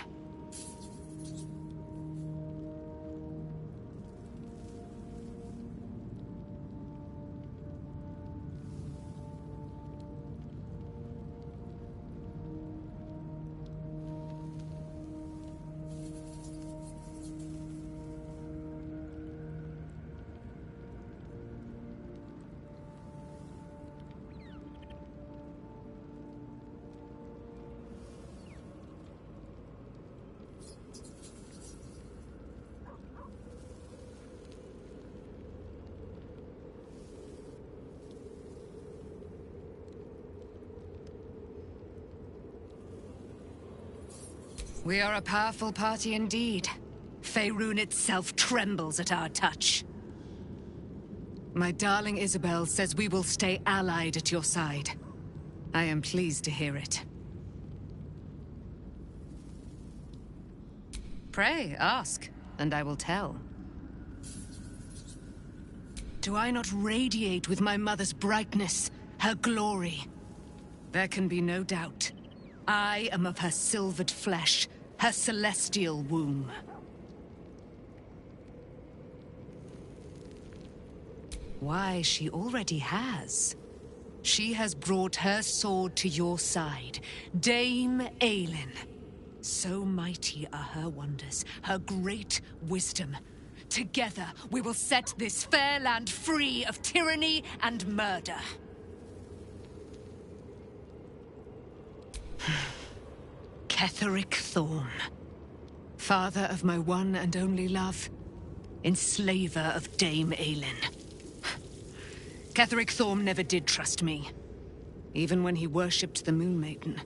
We are a powerful party indeed. Faerun itself trembles at our touch. My darling Isabel says we will stay allied at your side. I am pleased to hear it. Pray, ask, and I will tell. Do I not radiate with my mother's brightness, her glory? There can be no doubt. I am of her silvered flesh, her celestial womb. Why, she already has. She has brought her sword to your side, Dame Aelin. So mighty are her wonders, her great wisdom. Together, we will set this fair land free of tyranny and murder. Ketheric Thorm, father of my one and only love, enslaver of Dame Aelin. Ketheric Thorm never did trust me, even when he worshipped the Moon Maiden.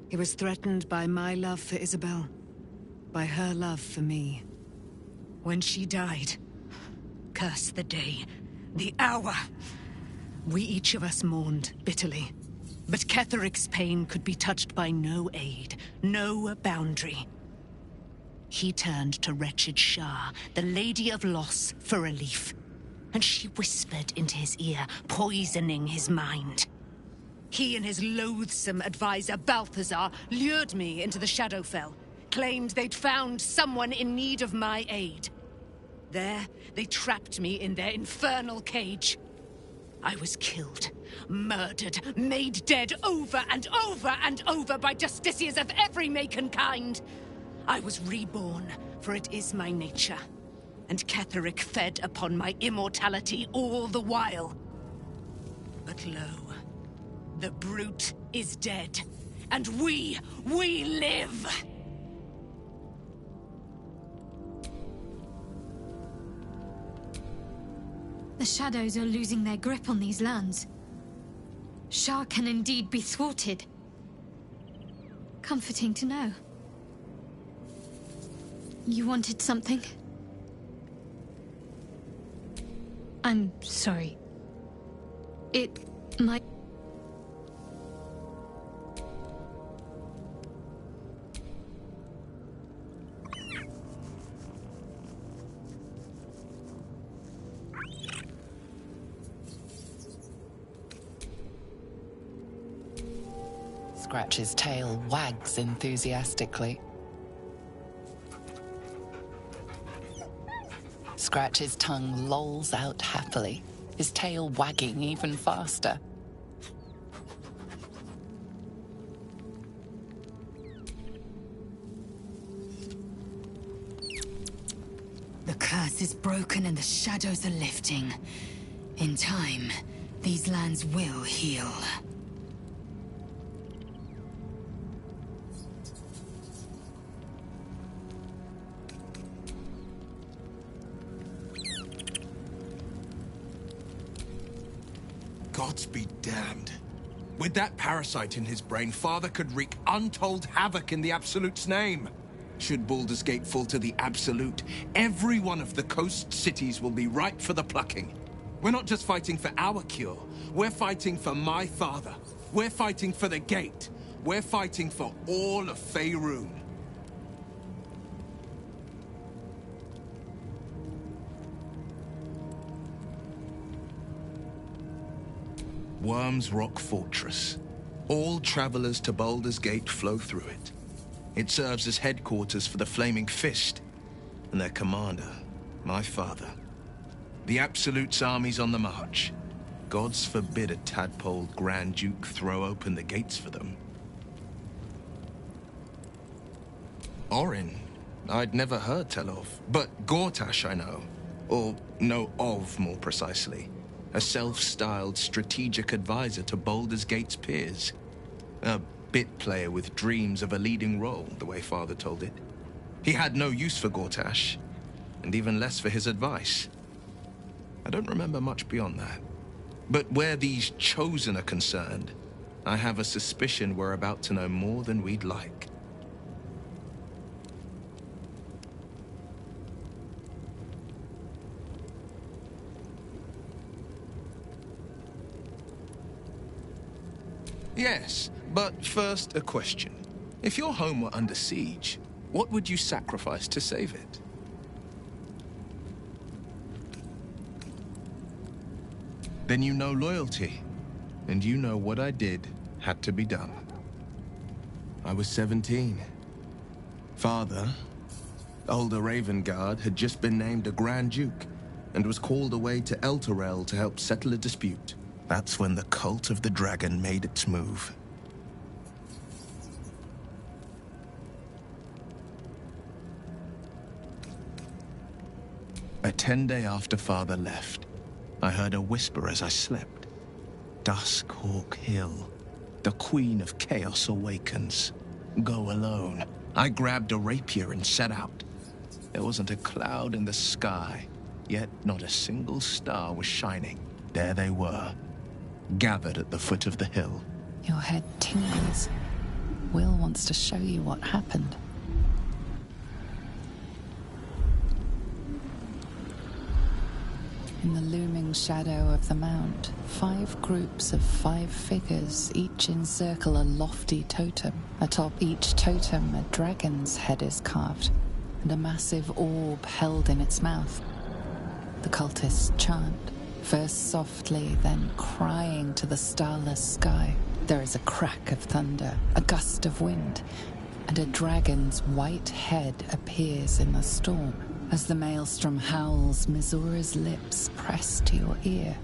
He was threatened by my love for Isabel, by her love for me. When she died, curse the day, the hour. We each of us mourned bitterly, but Ketheric's pain could be touched by no aid, no boundary. He turned to wretched Shah, the Lady of Loss, for relief, and she whispered into his ear, poisoning his mind. He and his loathsome advisor, Balthazar, lured me into the Shadowfell, claimed they'd found someone in need of my aid. There, they trapped me in their infernal cage. I was killed, murdered, made dead over and over and over by justiciars of every make and kind. I was reborn, for it is my nature. And Ketheric fed upon my immortality all the while. But lo, the brute is dead, and we live! The Shadows are losing their grip on these lands. Shah can indeed be thwarted. Comforting to know. You wanted something? I'm sorry. It might... Scratch's tail wags enthusiastically. Scratch's tongue lolls out happily, his tail wagging even faster. The curse is broken and the shadows are lifting. In time, these lands will heal. Gods be damned. With that parasite in his brain, Father could wreak untold havoc in the Absolute's name. Should Baldur's Gate fall to the Absolute, every one of the coast cities will be ripe for the plucking. We're not just fighting for our cure, we're fighting for my father. We're fighting for the Gate. We're fighting for all of Faerun. Worm's Rock Fortress. All travelers to Baldur's Gate flow through it. It serves as headquarters for the Flaming Fist, and their commander, my father. The Absolute's army's on the march. Gods forbid a tadpole Grand Duke throw open the gates for them. Orin, I'd never heard tell of, but Gortash I know. Or know of, more precisely. A self-styled strategic advisor to Baldur's Gate's peers. A bit player with dreams of a leading role, the way Father told it. He had no use for Gortash, and even less for his advice. I don't remember much beyond that. But where these Chosen are concerned, I have a suspicion we're about to know more than we'd like. Yes, but first a question. If your home were under siege, what would you sacrifice to save it? Then you know loyalty, and you know what I did had to be done. I was 17. Father, older Ravengard, had just been named a Grand Duke and was called away to Elturel to help settle a dispute. That's when the Cult of the Dragon made its move. A 10-day after Father left, I heard a whisper as I slept. Duskhawk Hill. The Queen of Chaos awakens. Go alone. I grabbed a rapier and set out. There wasn't a cloud in the sky, yet not a single star was shining. There they were, gathered at the foot of the hill. Your head tingles. Will wants to show you what happened. In the looming shadow of the mount, 5 groups of 5 figures each encircle a lofty totem. Atop each totem, a dragon's head is carved, and a massive orb held in its mouth. The cultists chant, first softly, then crying to the starless sky. There is a crack of thunder, a gust of wind, and a dragon's white head appears in the storm. As the maelstrom howls, Missoura's lips press to your ear.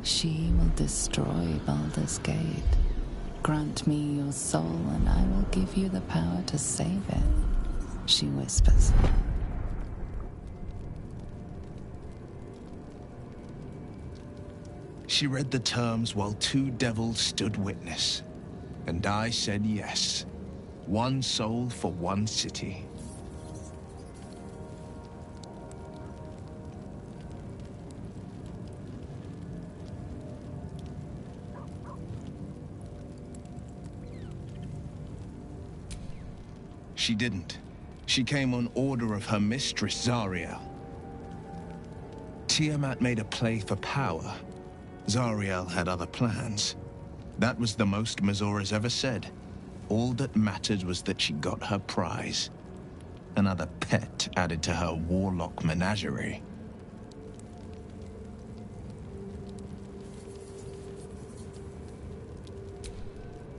She will destroy Baldur's Gate. Grant me your soul, and I will give you the power to save it, she whispers. She read the terms while 2 devils stood witness, and I said yes. 1 soul for 1 city. She didn't. She came on order of her mistress, Zariel. Tiamat made a play for power. Zariel had other plans. That was the most Missoura's ever said. All that mattered was that she got her prize. Another pet added to her warlock menagerie.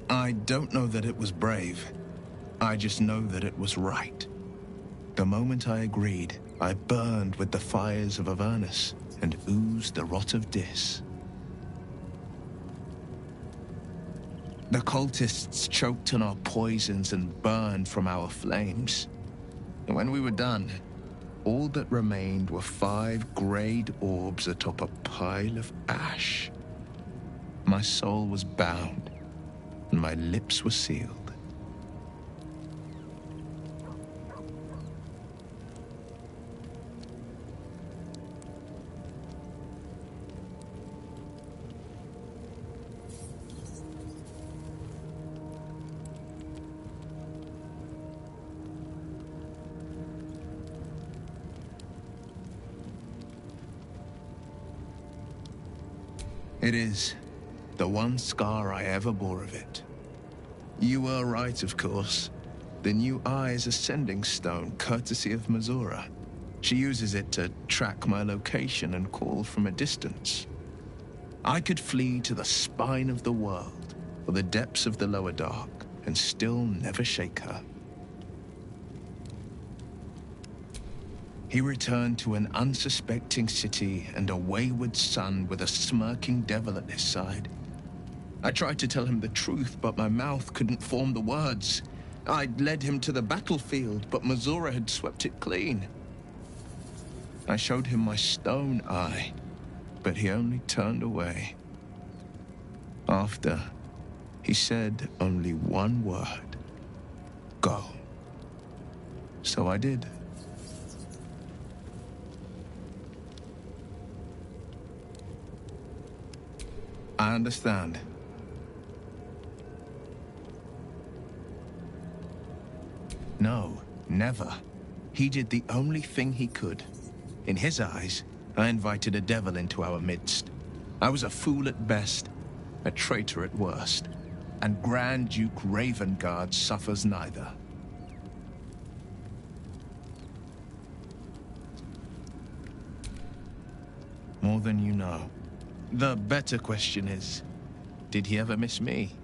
I don't know that it was brave. I just know that it was right. The moment I agreed, I burned with the fires of Avernus and oozed the rot of Dis. The cultists choked on our poisons and burned from our flames. And when we were done, all that remained were 5 grayed orbs atop a pile of ash. My soul was bound, and my lips were sealed. It is the one scar I ever bore of it. You were right, of course. The new eye is a sending stone, courtesy of Missoura. She uses it to track my location and call from a distance. I could flee to the spine of the world, or the depths of the lower dark, and still never shake her. He returned to an unsuspecting city and a wayward son with a smirking devil at his side. I tried to tell him the truth, but my mouth couldn't form the words. I'd led him to the battlefield, but Missoura had swept it clean. I showed him my stone eye, but he only turned away. After, he said only one word: go. So I did. I understand. No, never. He did the only thing he could. In his eyes, I invited a devil into our midst. I was a fool at best, a traitor at worst. and Grand Duke Ravengard suffers neither. More than you know. The better question is, did he ever miss me?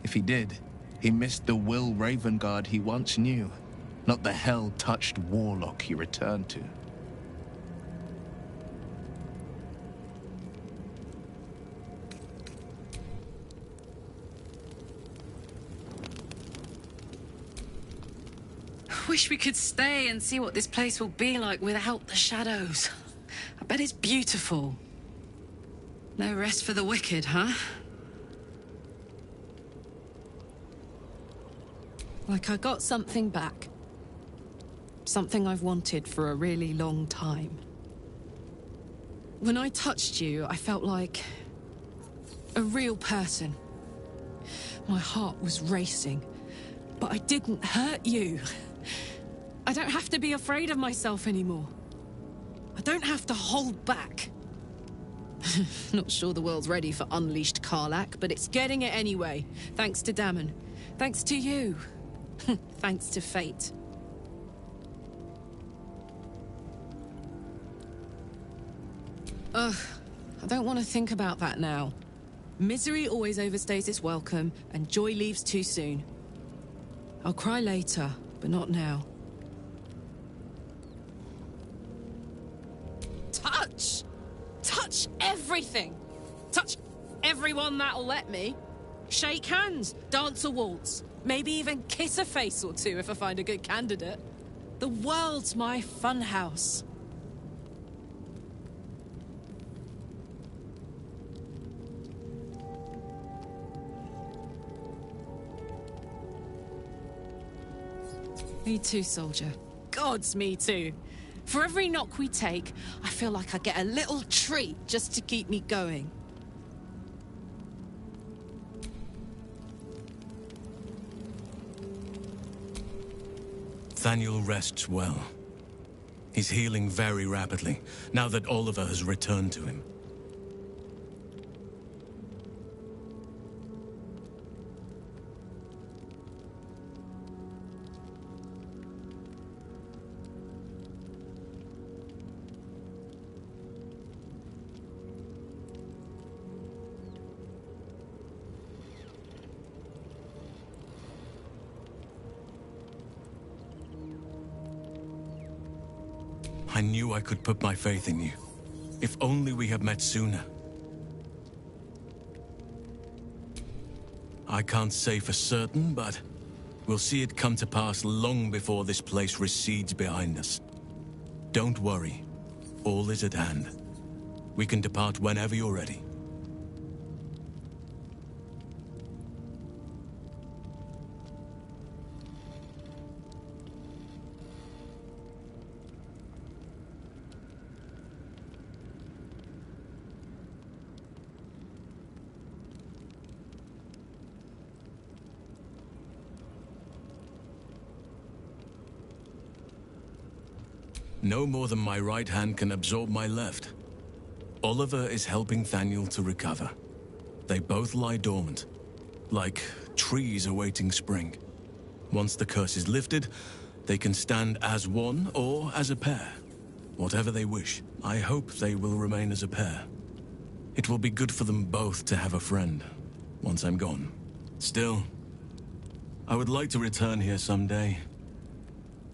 If he did, he missed the Will Ravengard he once knew, not the hell-touched warlock he returned to. Wish we could stay and see what this place will be like without the shadows. I bet it's beautiful. No rest for the wicked, huh? Like I got something back. Something I've wanted for a really long time. When I touched you, I felt like a real person. My heart was racing, but I didn't hurt you. I don't have to be afraid of myself anymore. I don't have to hold back. Not sure the world's ready for unleashed Karlach, but it's getting it anyway. Thanks to Dammon. Thanks to you. Thanks to fate. Ugh, I don't want to think about that now. Misery always overstays its welcome, and joy leaves too soon. I'll cry later, but not now. Touch! Touch everything! Touch everyone that'll let me. Shake hands, dance a waltz, maybe even kiss a face or two if I find a good candidate. The world's my funhouse. Me too, soldier. Gods, me too. For every knock we take, I feel like I get a little treat just to keep me going. Thaniel rests well. He's healing very rapidly, now that Oliver has returned to him. I knew I could put my faith in you. If only we had met sooner. I can't say for certain, but we'll see it come to pass long before this place recedes behind us. Don't worry. All is at hand. We can depart whenever you're ready. No more than my right hand can absorb my left. Oliver is helping Thaniel to recover. They both lie dormant, like trees awaiting spring. Once the curse is lifted, they can stand as one or as a pair. Whatever they wish. I hope they will remain as a pair. It will be good for them both to have a friend, once I'm gone. Still, I would like to return here someday.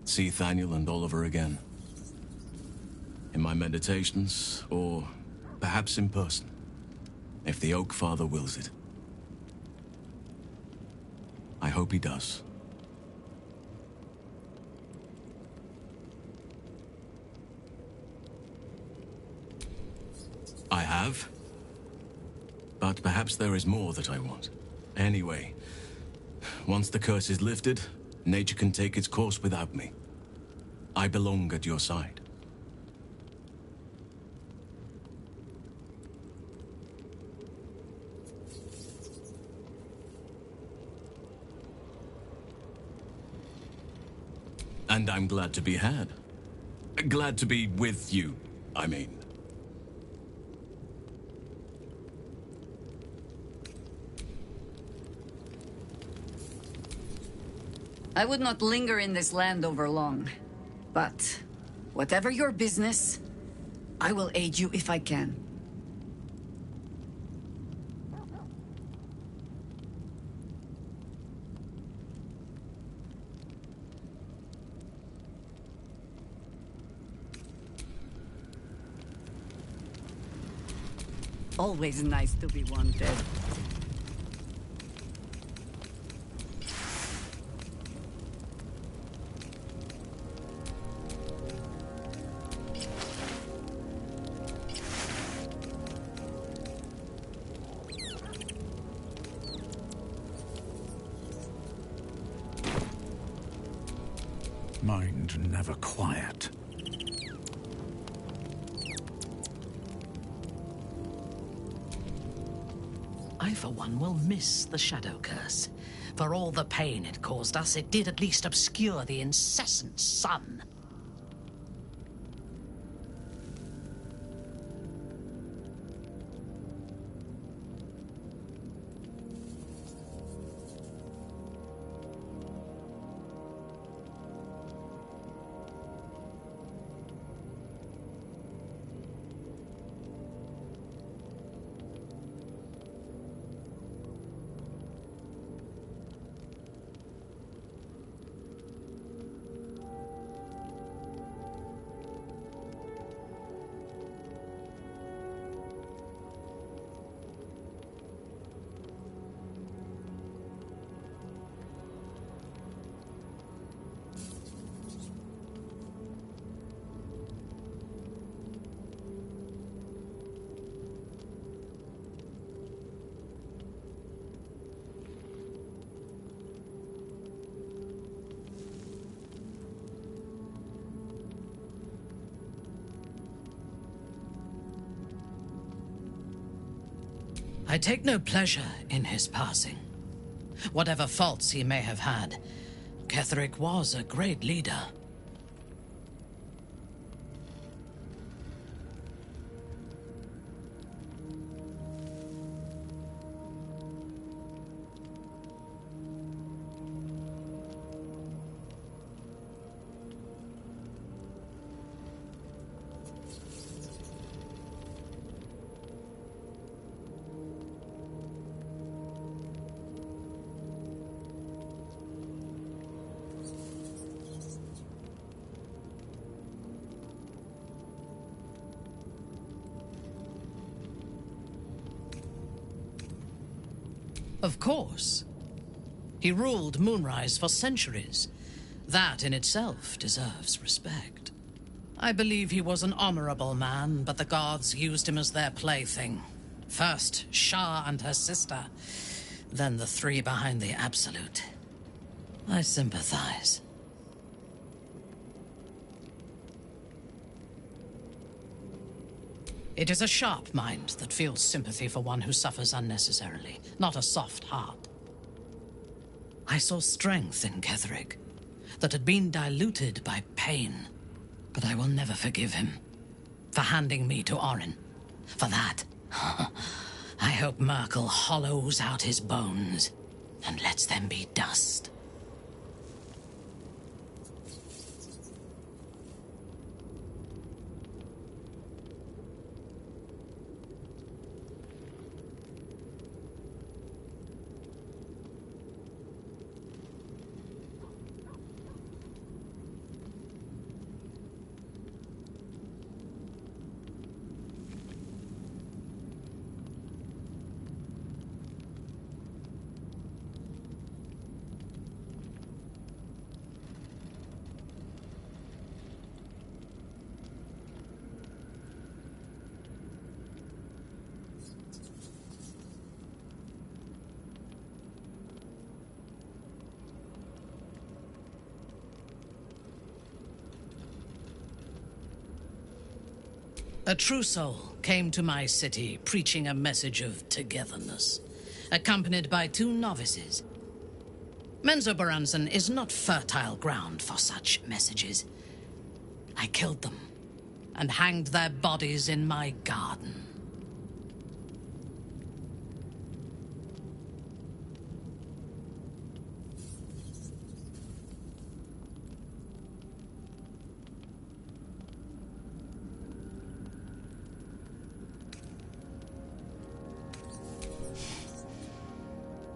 See Thaniel and Oliver again. In my meditations, or perhaps in person, if the Oak Father wills it. I hope he does. I have. But perhaps there is more that I want. Anyway, once the curse is lifted, nature can take its course without me. I belong at your side. And I'm glad to be had. Glad to be with you, I mean. I would not linger in this land over long. But, whatever your business, I will aid you if I can. Always nice to be wanted. Mind never quiet. I, for one, will miss the Shadow Curse. For all the pain it caused us, it did at least obscure the incessant sun. I take no pleasure in his passing. Whatever faults he may have had, Ketheric was a great leader. Of course. He ruled Moonrise for centuries. That in itself deserves respect. I believe he was an honorable man, but the gods used him as their plaything. First, Shah and her sister, then the three behind the Absolute. I sympathize. It is a sharp mind that feels sympathy for one who suffers unnecessarily, not a soft heart. I saw strength in Ketheric that had been diluted by pain, but I will never forgive him for handing me to Orin. For that, I hope Merkel hollows out his bones and lets them be dust. A true soul came to my city preaching a message of togetherness, accompanied by two novices. Menzoberranzan is not fertile ground for such messages. I killed them and hanged their bodies in my garden.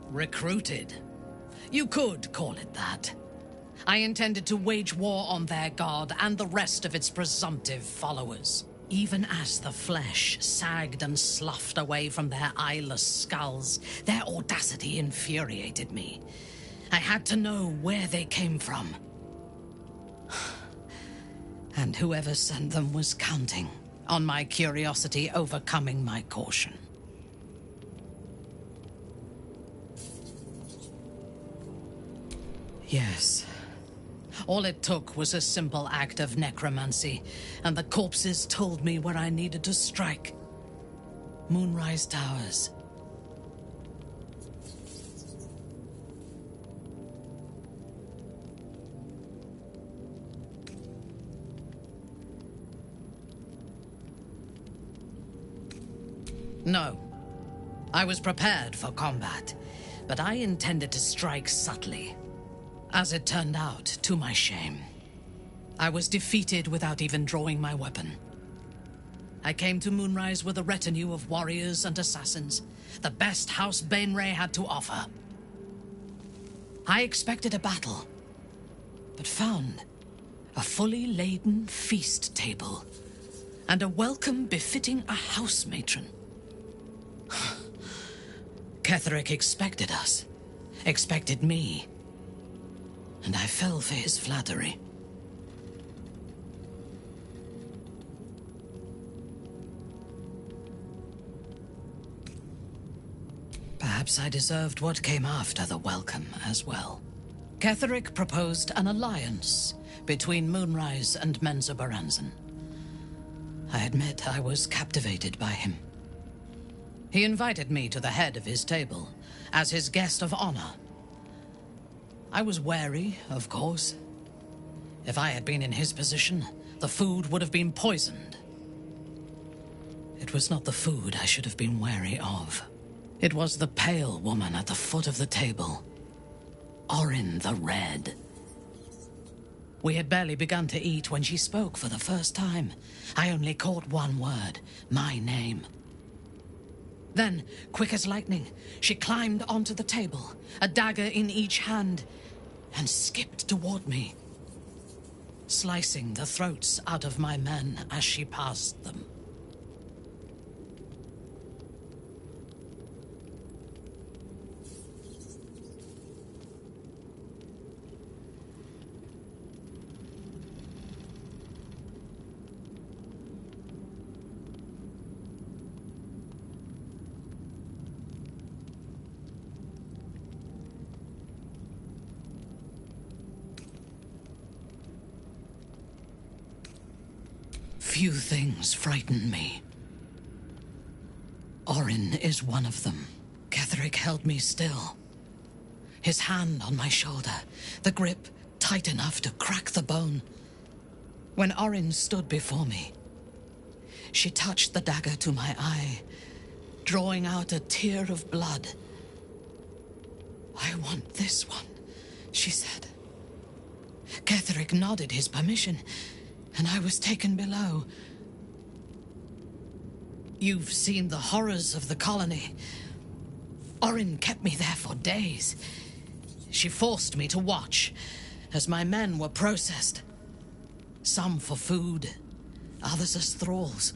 Recruited. You could call it that. I intended to wage war on their god and the rest of its presumptive followers. Even as the flesh sagged and sloughed away from their eyeless skulls, their audacity infuriated me. I had to know where they came from. And whoever sent them was counting on my curiosity overcoming my caution. Yes. All it took was a simple act of necromancy, and the corpses told me where I needed to strike. Moonrise Towers. No. I was prepared for combat, but I intended to strike subtly. As it turned out, to my shame, I was defeated without even drawing my weapon. I came to Moonrise with a retinue of warriors and assassins, the best House Bainray had to offer. I expected a battle, but found a fully laden feast table and a welcome befitting a house matron. Ketheric expected us, expected me, and I fell for his flattery. Perhaps I deserved what came after the welcome as well. Ketheric proposed an alliance between Moonrise and Menzoberranzan. I admit I was captivated by him. He invited me to the head of his table as his guest of honor. I was wary, of course. If I had been in his position, the food would have been poisoned. It was not the food I should have been wary of. It was the pale woman at the foot of the table. Orin the Red. We had barely begun to eat when she spoke for the first time. I only caught one word, my name. Then, quick as lightning, she climbed onto the table, a dagger in each hand, and skipped toward me, slicing the throats out of my men as she passed them. Few things frighten me. Orin is one of them. Ketheric held me still. His hand on my shoulder, the grip tight enough to crack the bone. When Orin stood before me, she touched the dagger to my eye, drawing out a tear of blood. "I want this one," she said. Ketheric nodded his permission, and I was taken below. You've seen the horrors of the colony. Orin kept me there for days. She forced me to watch as my men were processed. Some for food, others as thralls.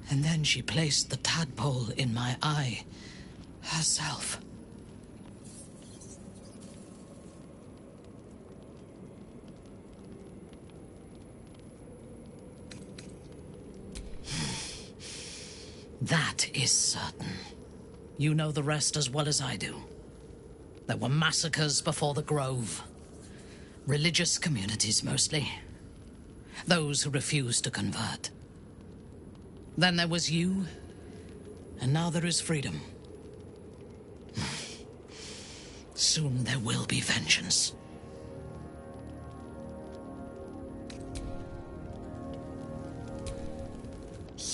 And then she placed the tadpole in my eye herself. That is certain. You know the rest as well as I do. There were massacres before the Grove. Religious communities, mostly. Those who refused to convert. Then there was you, and now there is freedom. Soon there will be vengeance.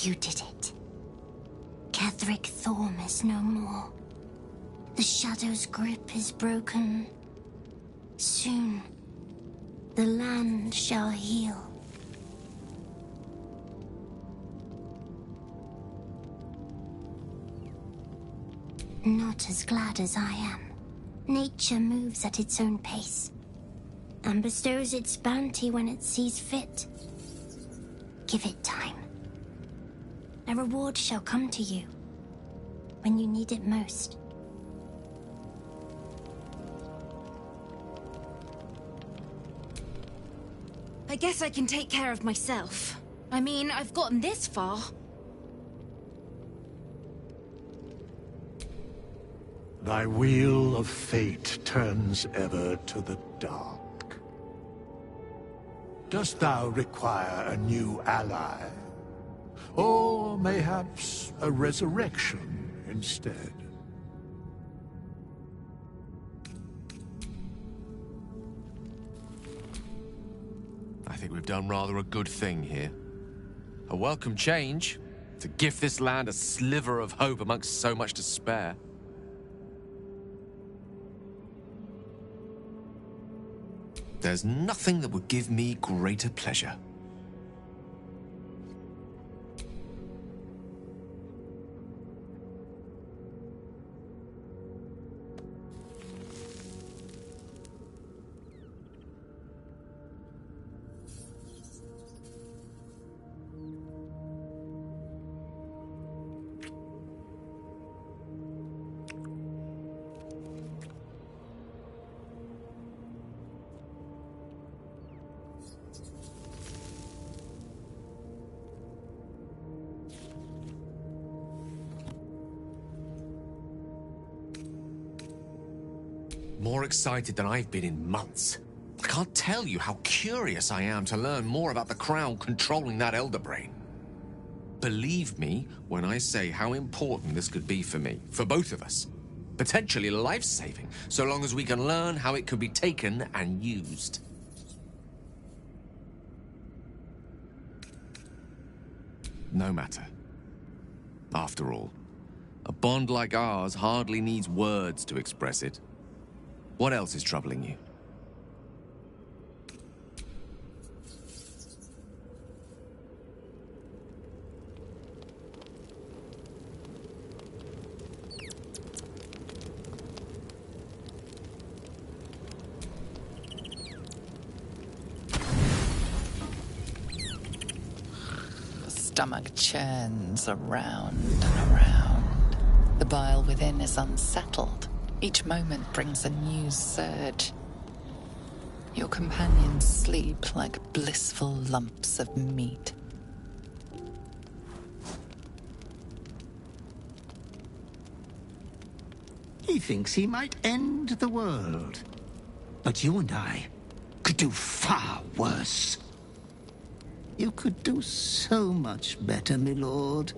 You did it. Ketheric Thorm is no more. The Shadow's grip is broken. Soon, the land shall heal. Not as glad as I am. Nature moves at its own pace, and bestows its bounty when it sees fit. Give it time. A reward shall come to you when you need it most. I guess I can take care of myself. I mean, I've gotten this far. Thy wheel of fate turns ever to the dark. Dost thou require a new ally? Or mayhaps a resurrection instead? I think we've done rather a good thing here. A welcome change to give this land a sliver of hope amongst so much despair. There's nothing that would give me greater pleasure. More excited than I've been in months. I can't tell you how curious I am to learn more about the Crown controlling that Elder Brain. Believe me when I say how important this could be for me, for both of us. Potentially life-saving, so long as we can learn how it could be taken and used. No matter. After all, a bond like ours hardly needs words to express it. What else is troubling you? The stomach churns around and around. The bile within is unsettled. Each moment brings a new surge. Your companions sleep like blissful lumps of meat. He thinks he might end the world. But you and I could do far worse. You could do so much better, my lord.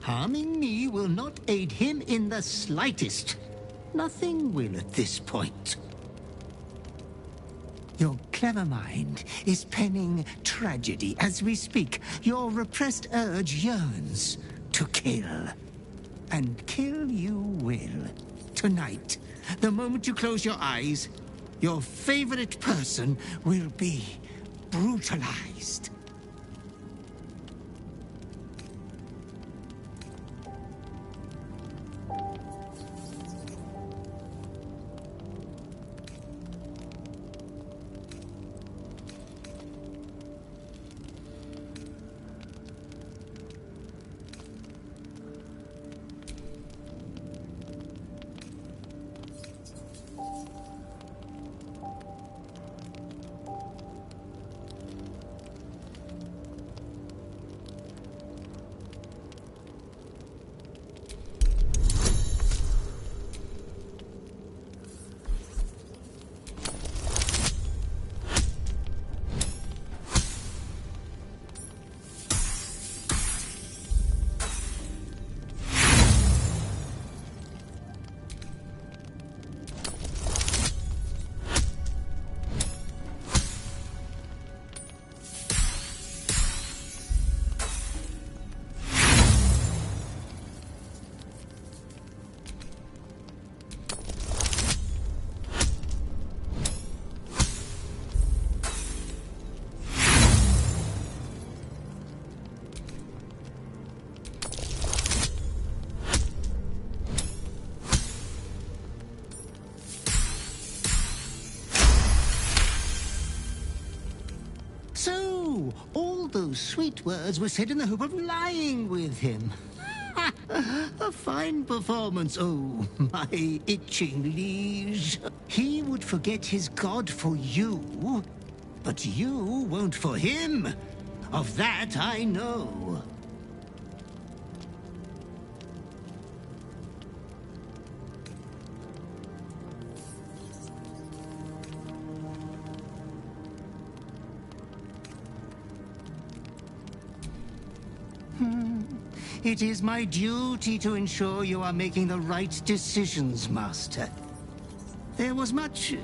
Harming me will not aid him in the slightest. Nothing will at this point. Your clever mind is penning tragedy as we speak. Your repressed urge yearns to kill. And kill you will. Tonight, the moment you close your eyes, your favorite person will be brutalized. So, all those sweet words were said in the hope of lying with him. A fine performance, oh, my itching liege. He would forget his god for you, but you won't for him. Of that I know. It is my duty to ensure you are making the right decisions, Master. There was much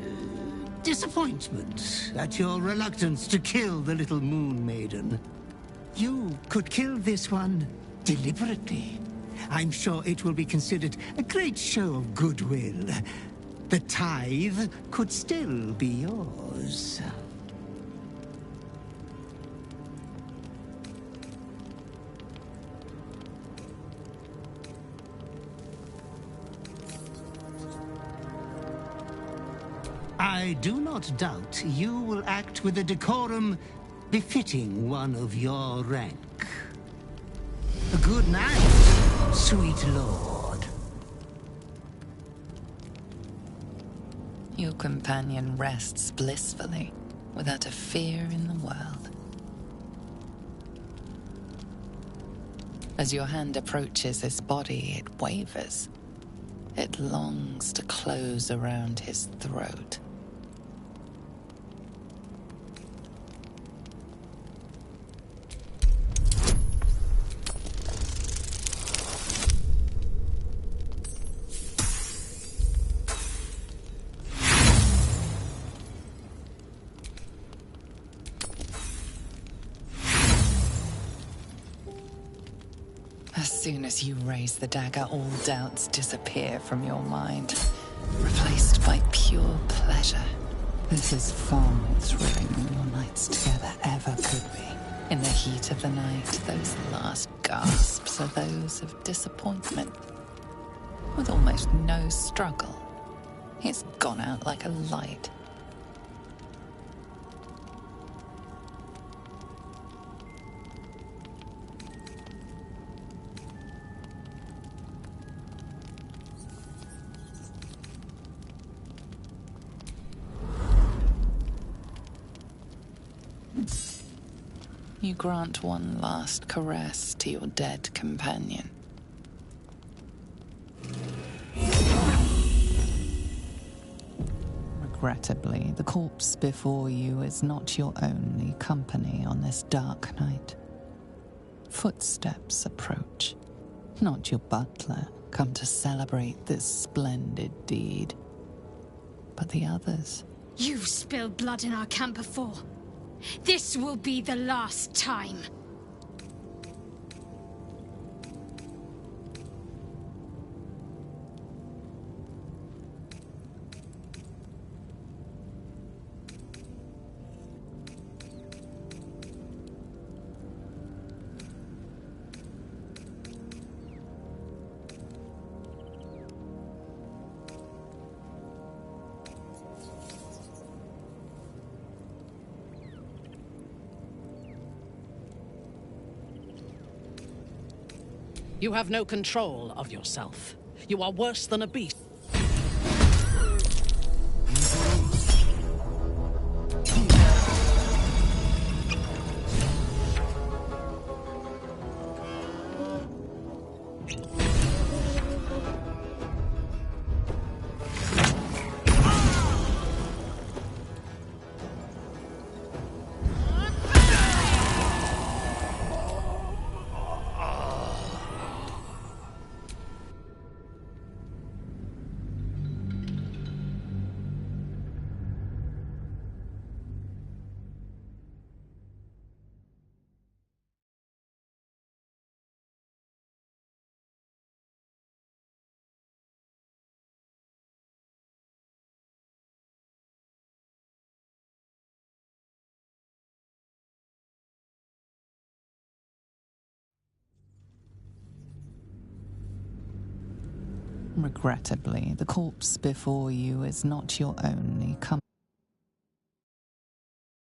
disappointment at your reluctance to kill the little moon maiden. You could kill this one deliberately. I'm sure it will be considered a great show of goodwill. The tithe could still be yours. I do not doubt you will act with a decorum befitting one of your rank. Good night, sweet lord. Your companion rests blissfully, without a fear in the world. As your hand approaches his body, it wavers. It longs to close around his throat. As soon as you raise the dagger, all doubts disappear from your mind, replaced by pure pleasure. This is far more thrilling than your nights together ever could be. In the heat of the night, those last gasps are those of disappointment. With almost no struggle, he's gone out like a light. You grant one last caress to your dead companion. Regrettably, the corpse before you is not your only company on this dark night. Footsteps approach. Not your butler, come to celebrate this splendid deed, but the others. You've spilled blood in our camp before. This will be the last time. You have no control of yourself. You are worse than a beast. Regrettably, the corpse before you is not your only company.